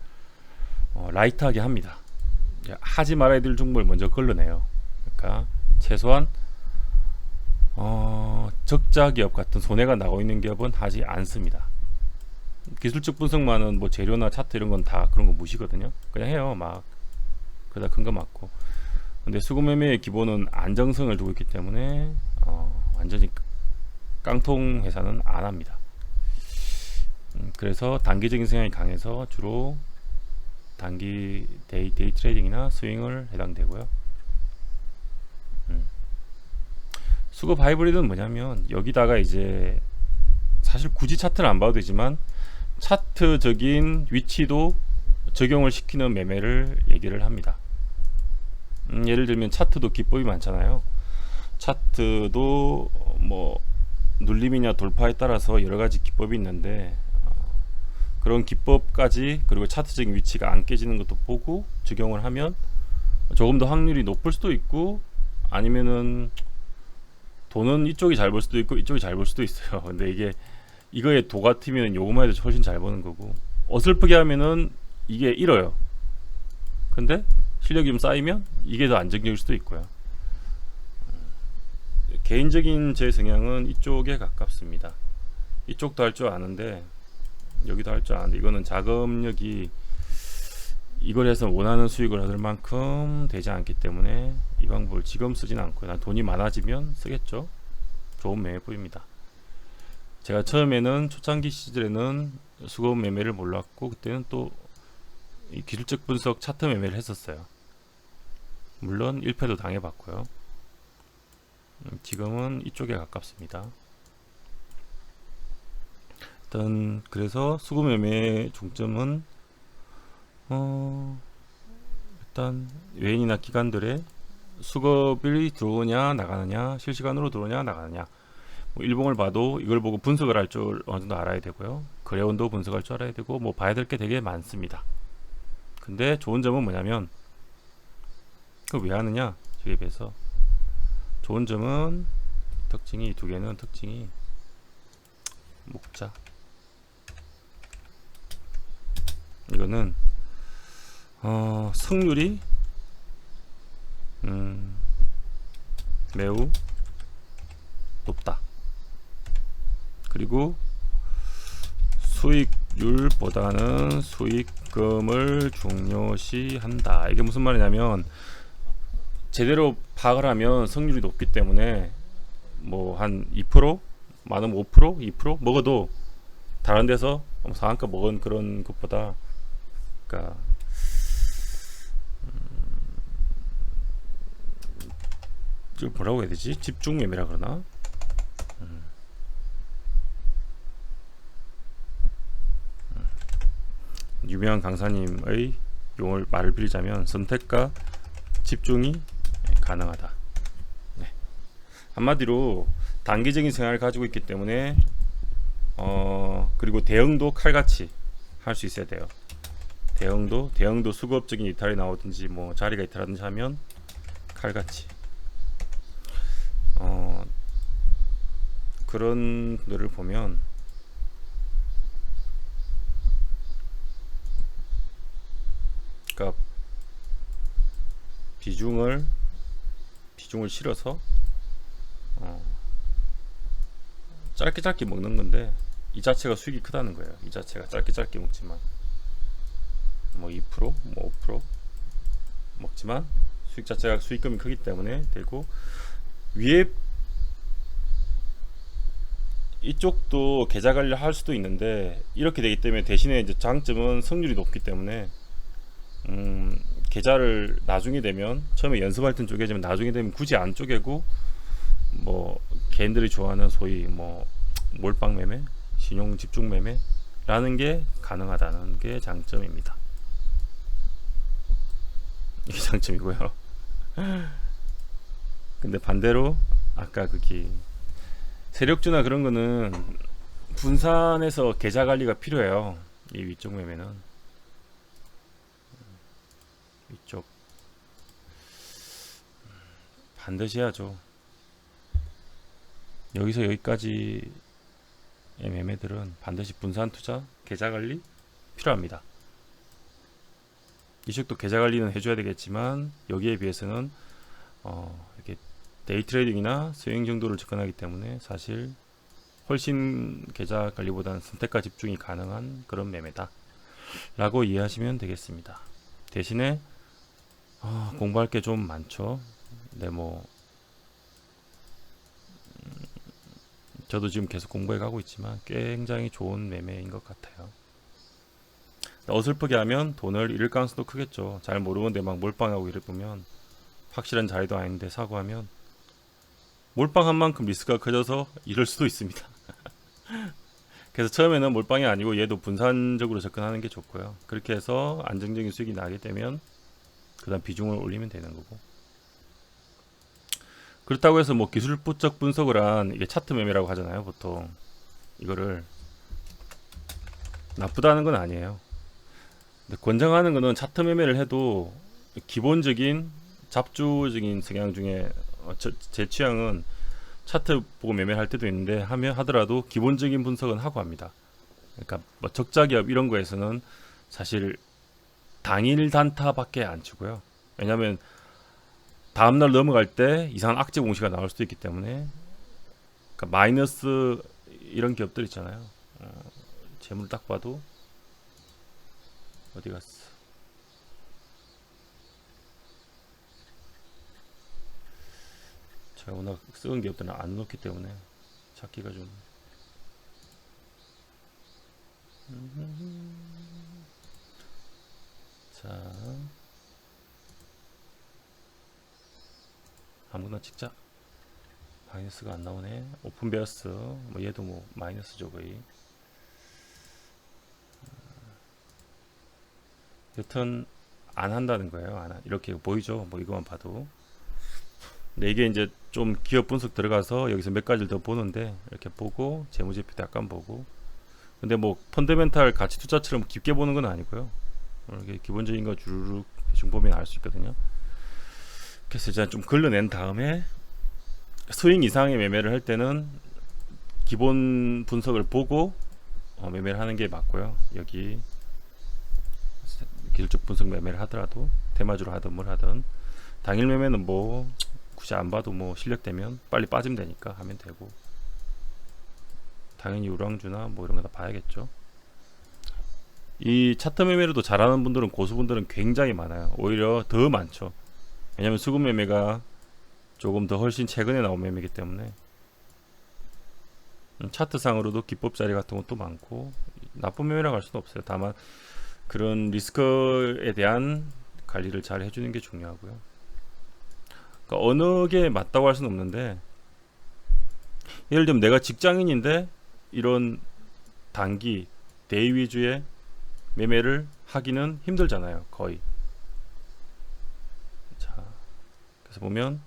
라이트하게 합니다. 하지 말아야 될 종목을 먼저 걸러내요. 그러니까 최소한 적자 기업 같은 손해가 나고 있는 기업은 하지 않습니다. 기술적 분석만은 뭐 재료나 차트 이런 건 다 그런 거 무시거든요. 그냥 해요. 막 그러다 큰 거 맞고. 근데 수급 매매의 기본은 안정성을 두고 있기 때문에 완전히 깡통 회사는 안 합니다. 그래서 단기적인 성향이 강해서 주로 단기 데이 트레이딩이나 스윙을 해당되고요. 수급 하이브리드는 뭐냐면, 여기다가 이제 사실 굳이 차트를 안 봐도 되지만 차트적인 위치도 적용을 시키는 매매를 얘기를 합니다. 예를 들면 차트도 기법이 많잖아요. 차트도 뭐 눌림이냐 돌파에 따라서 여러 가지 기법이 있는데, 그런 기법까지, 그리고 차트적인 위치가 안 깨지는 것도 보고 적용을 하면 조금 더 확률이 높을 수도 있고, 아니면은 돈은 이쪽이 잘 벌 수도 있고 이쪽이 잘 벌 수도 있어요. 근데 이거에 도 같으면 요거만 해도 훨씬 잘 버는 거고, 어설프게 하면은 이게 잃어요. 근데 실력이 좀 쌓이면 이게 더 안정적일 수도 있고요. 개인적인 제 성향은 이쪽에 가깝습니다. 이쪽도 할 줄 아는데 여기도 할 줄 아는데, 이거는 자금력이 이걸 해서 원하는 수익을 얻을 만큼 되지 않기 때문에 이 방법을 지금 쓰진 않고요. 난 돈이 많아지면 쓰겠죠. 좋은 매매법입니다. 제가 처음에는 초창기 시절에는 수급 매매를 몰랐고, 그때는 또 이 기술적 분석 차트 매매를 했었어요. 물론 1패도 당해봤고요. 지금은 이쪽에 가깝습니다. 일단 그래서 수급 매매의 중점은 일단 외인이나 기관들의 수급이 들어오냐 나가느냐, 실시간으로 들어오냐 나가느냐, 뭐 일봉을 봐도 이걸 보고 분석을 할 줄 어느 정도 알아야 되고요. 거래원도 분석할 줄 알아야 되고, 뭐 봐야 될 게 되게 많습니다. 근데 좋은 점은 뭐냐면, 그걸 왜 하느냐, 저에 비해서 좋은 점은 특징이, 두 개는 특징이, 목자, 이거는 승률이 매우 높다. 그리고 수익률보다는 수익금을 중요시한다. 이게 무슨 말이냐면, 제대로 파악을 하면 승률이 높기 때문에 뭐 한 2%, 많으면 5%, 2% 먹어도 다른 데서 상한가 먹은 그런 것보다, 그러니까 뭐라고 해야 되지? 집중 매매라 그러나? 유명한 강사님의 용어를 말을 빌자면 선택과 집중이 가능하다. 네. 한마디로 단기적인 생활을 가지고 있기 때문에 그리고 대응도 칼같이 할 수 있어야 돼요. 대응도 수급적인 이탈이 나오든지 뭐 자리가 이탈하든지 하면 칼같이, 그런 분들을 보면 그러니까 비중을 실어서 짧게 먹는 건데, 이 자체가 수익이 크다는 거예요. 이 자체가 짧게 먹지만 뭐 2%, 뭐 5% 먹지만 수익 자체가, 수익금이 크기 때문에 되고, 위에 이쪽도 계좌 관리를 할 수도 있는데 이렇게 되기 때문에 대신에 이제 장점은 성률이 높기 때문에 계좌를 나중에 되면 처음에 연습할 땐 쪼개지만 나중에 되면 굳이 안 쪼개고 뭐 개인들이 좋아하는 소위 뭐 몰빵 매매, 신용 집중 매매라는 게 가능하다는 게 장점입니다. 이게 장점이고요. 근데 반대로 아까 그기 세력주나 그런 거는 분산해서 계좌 관리가 필요해요. 이 위쪽 매매는 위쪽 반드시 해야죠. 여기서 여기까지의 매매들은 반드시 분산 투자, 계좌 관리 필요합니다. 이쪽도 계좌 관리는 해줘야 되겠지만 여기에 비해서는 이렇게 데이 트레이딩이나 스윙 정도를 접근하기 때문에 사실 훨씬 계좌 관리보다는 선택과 집중이 가능한 그런 매매다 라고 이해하시면 되겠습니다. 대신에 공부할 게 좀 많죠. 근데 뭐 저도 지금 계속 공부해 가고 있지만 굉장히 좋은 매매인 것 같아요. 어설프게 하면 돈을 잃을 가능성도 크겠죠. 잘 모르는데 막 몰빵하고 이러면 확실한 자리도 아닌데 사고 하면 몰빵한 만큼 리스크가 커져서 이럴 수도 있습니다. 그래서 처음에는 몰빵이 아니고 얘도 분산적으로 접근하는 게 좋고요. 그렇게 해서 안정적인 수익이 나게 되면 그 다음 비중을 올리면 되는 거고, 그렇다고 해서 뭐 기술적 분석을 한 이게 차트 매매라고 하잖아요. 보통 이거를 나쁘다는 건 아니에요. 근데 권장하는 거는 차트 매매를 해도 기본적인 잡주적인 성향 중에 제 취향은 차트 보고 매매를 할 때도 있는데 하더라도 기본적인 분석은 하고 합니다. 그러니까 뭐 적자 기업 이런 거에서는 사실 당일 단타밖에 안 치고요. 왜냐하면 다음날 넘어갈 때 이상한 악재 공시가 나올 수도 있기 때문에, 그러니까 마이너스 이런 기업들 있잖아요. 재물 딱 봐도 어디 갔어? 제가 워낙 썩은 기업들은 안 넣기 때문에 찾기가 좀 자, 아무나 찍자. 마이너스가 안 나오네. 오픈베어스 뭐 얘도 뭐 마이너스죠 거의. 여튼 안 한다는 거예요. 이렇게 보이죠? 뭐 이거만 봐도. 근데 이게 이제 좀 기업 분석 들어가서 여기서 몇 가지를 더 보는데, 이렇게 보고 재무제표도 약간 보고, 근데 뭐 펀더멘탈 가치 투자처럼 깊게 보는 건 아니고요. 이렇게 기본적인 거 주르륵 대충 보면 알 수 있거든요. 그래서 이제 좀 걸러낸 다음에 스윙 이상의 매매를 할 때는 기본 분석을 보고 매매를 하는 게 맞고요. 여기 기술적 분석 매매를 하더라도 테마주로 하든 뭘 하든 당일 매매는 뭐 굳이 안 봐도 뭐 실력되면 빨리 빠지면 되니까 하면 되고, 당연히 우량주나 뭐 이런 거 다 봐야겠죠. 이 차트 매매로도 잘하는 분들은, 고수분들은 굉장히 많아요. 오히려 더 많죠. 왜냐면 수급 매매가 조금 더 훨씬 최근에 나온 매매이기 때문에 차트상으로도 기법 자리 같은 것도 많고, 나쁜 매매라고 할 수는 없어요. 다만 그런 리스크에 대한 관리를 잘 해주는 게 중요하고요. 그러니까 어느 게 맞다고 할 수는 없는데, 예를 들면 내가 직장인인데 이런 단기 데이 위주의 매매를 하기는 힘들잖아요, 거의. 자, 그래서 보면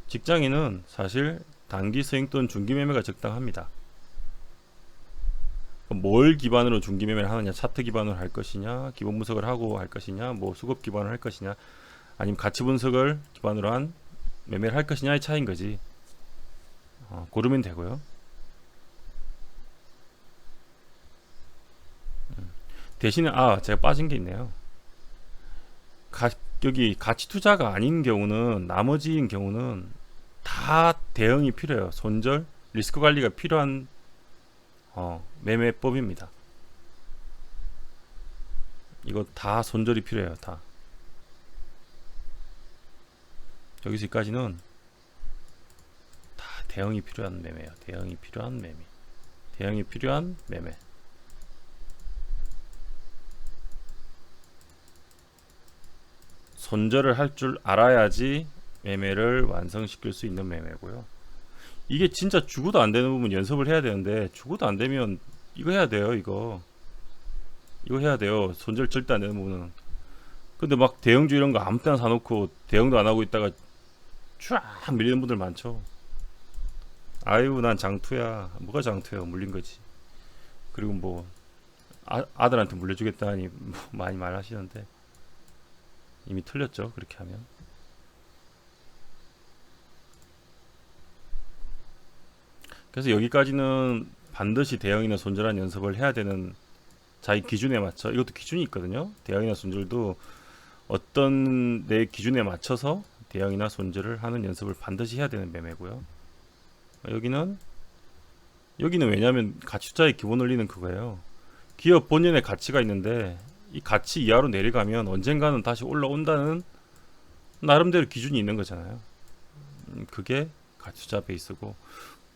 직장인은 사실 단기 스윙 또는 중기 매매가 적당합니다. 뭘 기반으로 중기 매매를 하느냐, 차트 기반으로 할 것이냐, 기본 분석을 하고 할 것이냐, 뭐 수급 기반으로 할 것이냐, 아니면 가치 분석을 기반으로 한 매매를 할 것이냐의 차이인 거지. 고르면 되고요. 대신에 제가 빠진 게 있네요. 여기 가치 투자가 아닌 경우는, 나머지인 경우는 다 대응이 필요해요. 손절, 리스크 관리가 필요한 매매법입니다. 이거 다 손절이 필요해요. 다. 여기서 여기까지는 다 대응이 필요한 매매예요. 대응이 필요한 매매. 대응이 필요한 매매. 손절을 할 줄 알아야지 매매를 완성시킬 수 있는 매매고요. 이게 진짜 죽어도 안 되는 부분 연습을 해야 되는데, 죽어도 안 되면 이거 해야 돼요. 이거 해야 돼요. 손절 절대 안 되는 부분은. 근데 막 대형주 이런 거 아무 때나 사놓고 대응도 안 하고 있다가 쫙 밀리는 분들 많죠. 아유, 난 장투야. 뭐가 장투야? 물린 거지. 그리고 뭐 아들한테 물려주겠다니 뭐 많이 말하시는데 이미 틀렸죠. 그렇게 하면. 그래서 여기까지는 반드시 대형이나 손절한 연습을 해야 되는, 자기 기준에 맞춰. 이것도 기준이 있거든요. 대형이나 손절도 어떤 내 기준에 맞춰서 대형이나 손절을 하는 연습을 반드시 해야 되는 매매고요. 여기는 왜냐하면 가치 투자의 기본 원리는 그거예요. 기업 본연의 가치가 있는데 이 가치 이하로 내려가면 언젠가는 다시 올라온다는 나름대로 기준이 있는 거잖아요. 그게 가치 투자 베이스고,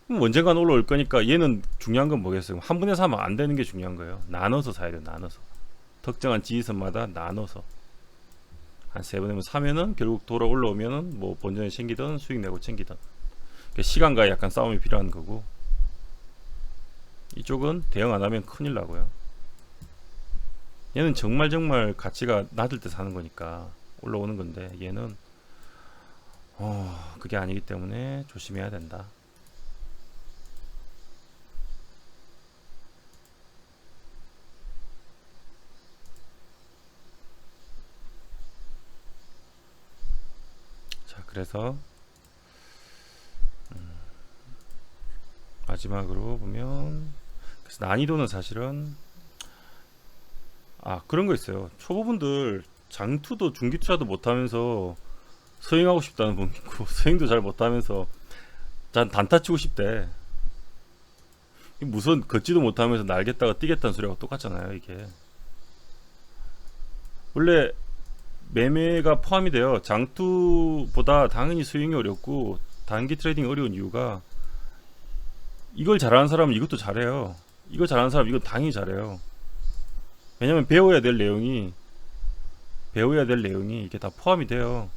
언젠가는 올라올 거니까. 얘는 중요한 건 뭐겠어요? 한 번에 사면 안 되는 게 중요한 거예요. 나눠서 사야 돼요. 나눠서. 특정한 지지선마다 나눠서 한 3번이면 사면은 결국 돌아 올라오면은 뭐 본전에 챙기든 수익 내고 챙기든, 시간과 약간 싸움이 필요한 거고, 이쪽은 대응 안 하면 큰일 나고요. 얘는 정말 가치가 낮을 때 사는 거니까 올라오는 건데, 얘는 그게 아니기 때문에 조심해야 된다. 자, 그래서 마지막으로 보면, 그래서 난이도는 사실은 그런 거 있어요. 초보분들 장투도 중기 투자도 못하면서 서행하고 싶다는 분 있고, 서행도 잘 못하면서 단타 치고 싶대. 무슨 걷지도 못하면서 날겠다가 뛰겠다는 소리하고 똑같잖아요. 이게 원래 매매가 포함이 돼요. 장투보다 당연히 스윙이 어렵고 단기 트레이딩이 어려운 이유가, 이걸 잘하는 사람은 이것도 잘해요. 이거 잘하는 사람은 이거 당연히 잘해요. 왜냐면 배워야 될 내용이 이게 다 포함이 돼요.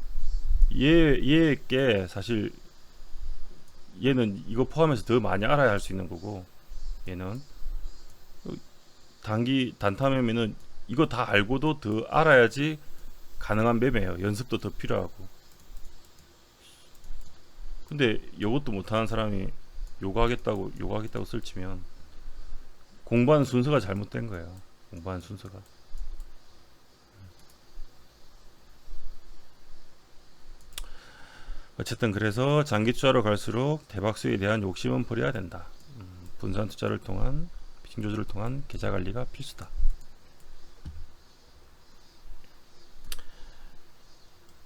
얘게 사실 얘는 이거 포함해서 더 많이 알아야 할 수 있는 거고, 얘는 단타 매매는 이거 다 알고도 더 알아야지 가능한 매매예요. 연습도 더 필요하고. 근데 이것도 못하는 사람이 요구하겠다고 설치면 공부하는 순서가 잘못된 거예요. 공부하는 순서가. 어쨌든 그래서 장기 투자로 갈수록 대박 수익에 대한 욕심은 버려야 된다. 분산 투자를 통한 비중 조절을 통한 계좌 관리가 필수다.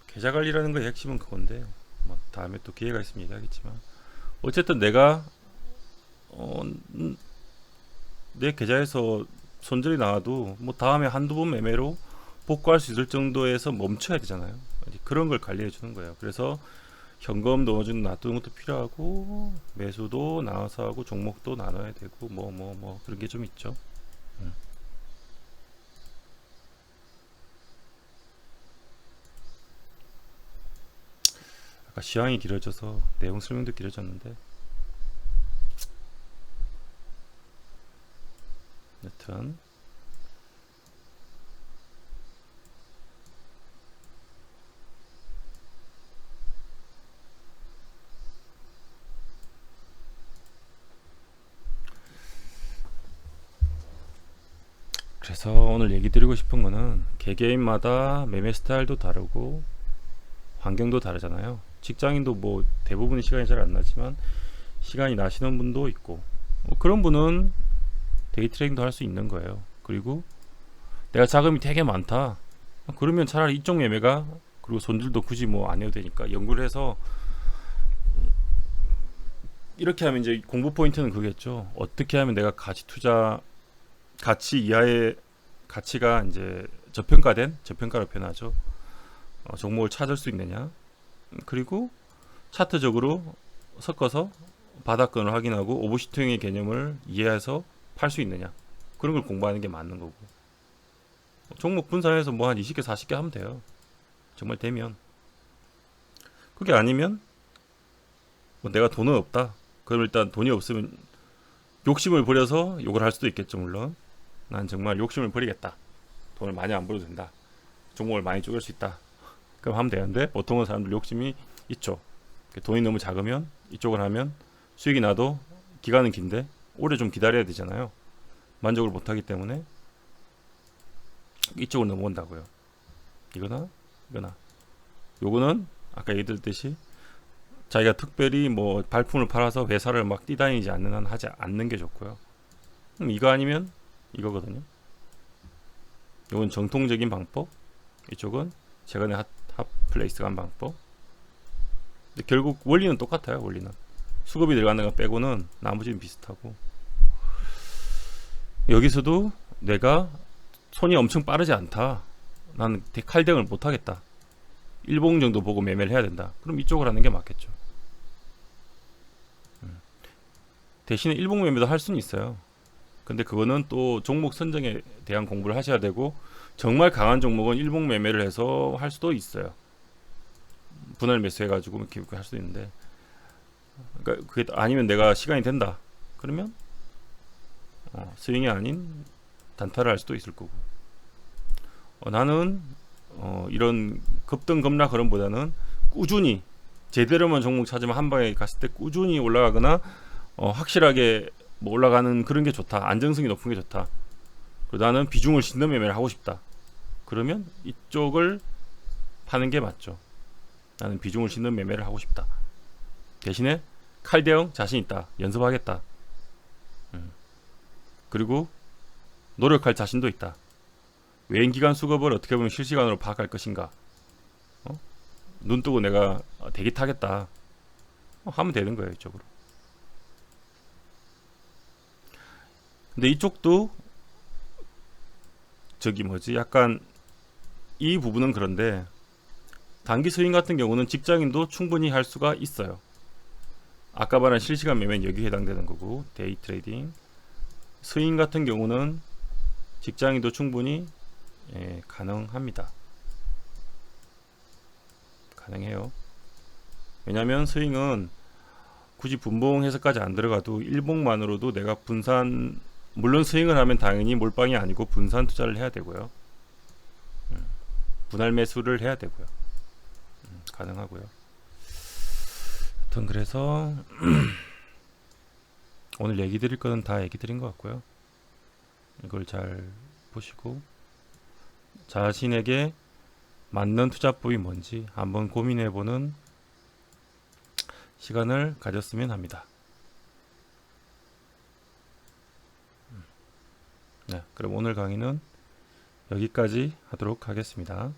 계좌 관리라는 거의 핵심은 그건데, 뭐 다음에 또 기회가 있으면 얘기하겠지만, 어쨌든 내가 내 계좌에서 손절이 나와도 뭐 다음에 한두 번 매매로 복구할 수 있을 정도에서 멈춰야 되잖아요. 그런 걸 관리해 주는 거예요. 그래서 현금 넣어주는 놔두는 것도 필요하고, 매수도 나눠서 하고, 종목도 나눠야 되고, 뭐 그런 게 좀 있죠. 아까 시황이 길어져서 내용 설명도 길어졌는데, 여튼 그래서 오늘 얘기 드리고 싶은 거는, 개개인마다 매매 스타일도 다르고 환경도 다르잖아요. 직장인도 뭐 대부분 시간이 잘 안 나지만 시간이 나시는 분도 있고, 그런 분은 데이 트레이딩도 할 수 있는 거예요. 그리고 내가 자금이 되게 많다, 그러면 차라리 이쪽 매매가, 그리고 손질도 굳이 뭐 안 해도 되니까 연구를 해서, 이렇게 하면 이제 공부 포인트는 그겠죠. 어떻게 하면 내가 가치 이하의 가치가 이제 저평가로 표현하죠. 종목을 찾을 수 있느냐. 그리고 차트적으로 섞어서 바닥권을 확인하고 오버슈팅의 개념을 이해해서 팔 수 있느냐, 그런 걸 공부하는 게 맞는 거고, 종목 분산해서 뭐 한 20개 40개 하면 돼요. 정말 되면. 그게 아니면 뭐 내가 돈은 없다, 그럼 일단 돈이 없으면 욕심을 부려서 욕을 할 수도 있겠죠. 물론 난 정말 욕심을 부리겠다, 돈을 많이 안 벌어도 된다, 종목을 많이 쪼갤 수 있다, 그럼 하면 되는데, 보통은 사람들 욕심이 있죠. 돈이 너무 작으면 이쪽을 하면 수익이 나도 기간은 긴데 오래 좀 기다려야 되잖아요. 만족을 못하기 때문에 이쪽으로 넘어온다고요. 이거나 이거나. 요거는 아까 얘기드렸듯이 자기가 특별히 뭐 발품을 팔아서 회사를 막 뛰다니지 않는 한 하지 않는 게 좋고요. 이거 아니면 이거거든요. 요건 정통적인 방법, 이쪽은 최근에 핫플레이스가 한 방법. 근데 결국 원리는 똑같아요. 원리는 수급이 들어가는 거 빼고는 나머지는 비슷하고, 여기서도 내가 손이 엄청 빠르지 않다, 나는 칼등을 못하겠다, 일봉 정도 보고 매매를 해야 된다, 그럼 이쪽을 하는 게 맞겠죠. 대신에 일봉 매매도 할 수는 있어요. 근데 그거는 또 종목 선정에 대한 공부를 하셔야 되고, 정말 강한 종목은 일봉 매매를 해서 할 수도 있어요. 분할 매수해가지고 이렇게 할 수도 있는데, 그러니까 그게 아니면 내가 시간이 된다, 그러면 스윙이 아닌 단타를 할 수도 있을 거고, 나는 이런 급등 급락 흐름보다는 꾸준히 제대로만 종목 찾으면 한 방에 갔을 때 꾸준히 올라가거나 확실하게 뭐 올라가는 그런 게 좋다, 안정성이 높은 게 좋다, 그리고 나는 비중을 싣는 매매를 하고 싶다, 그러면 이쪽을 파는 게 맞죠. 나는 비중을 싣는 매매를 하고 싶다, 대신에 칼 대응 자신 있다, 연습하겠다, 그리고 노력할 자신도 있다, 외인기관 수급을 어떻게 보면 실시간으로 파악할 것인가, 눈 뜨고 내가 대기 타겠다 하면 되는 거예요. 이쪽으로. 근데 이쪽도 약간 이 부분은 그런데, 단기 스윙 같은 경우는 직장인도 충분히 할 수가 있어요. 아까 말한 실시간 매매는 여기에 해당되는 거고, 데이 트레이딩 스윙 같은 경우는 직장인도 충분히 가능합니다. 가능해요. 왜냐면 스윙은 굳이 분봉해서까지 안 들어가도 일봉만으로도 내가 분산, 물론 스윙을 하면 당연히 몰빵이 아니고 분산 투자를 해야 되고요. 분할 매수를 해야 되고요. 가능하고요. 하여튼 그래서 오늘 얘기 드릴 거는 다 얘기 드린 것 같고요. 이걸 잘 보시고 자신에게 맞는 투자법이 뭔지 한번 고민해보는 시간을 가졌으면 합니다. 네, 그럼 오늘 강의는 여기까지 하도록 하겠습니다.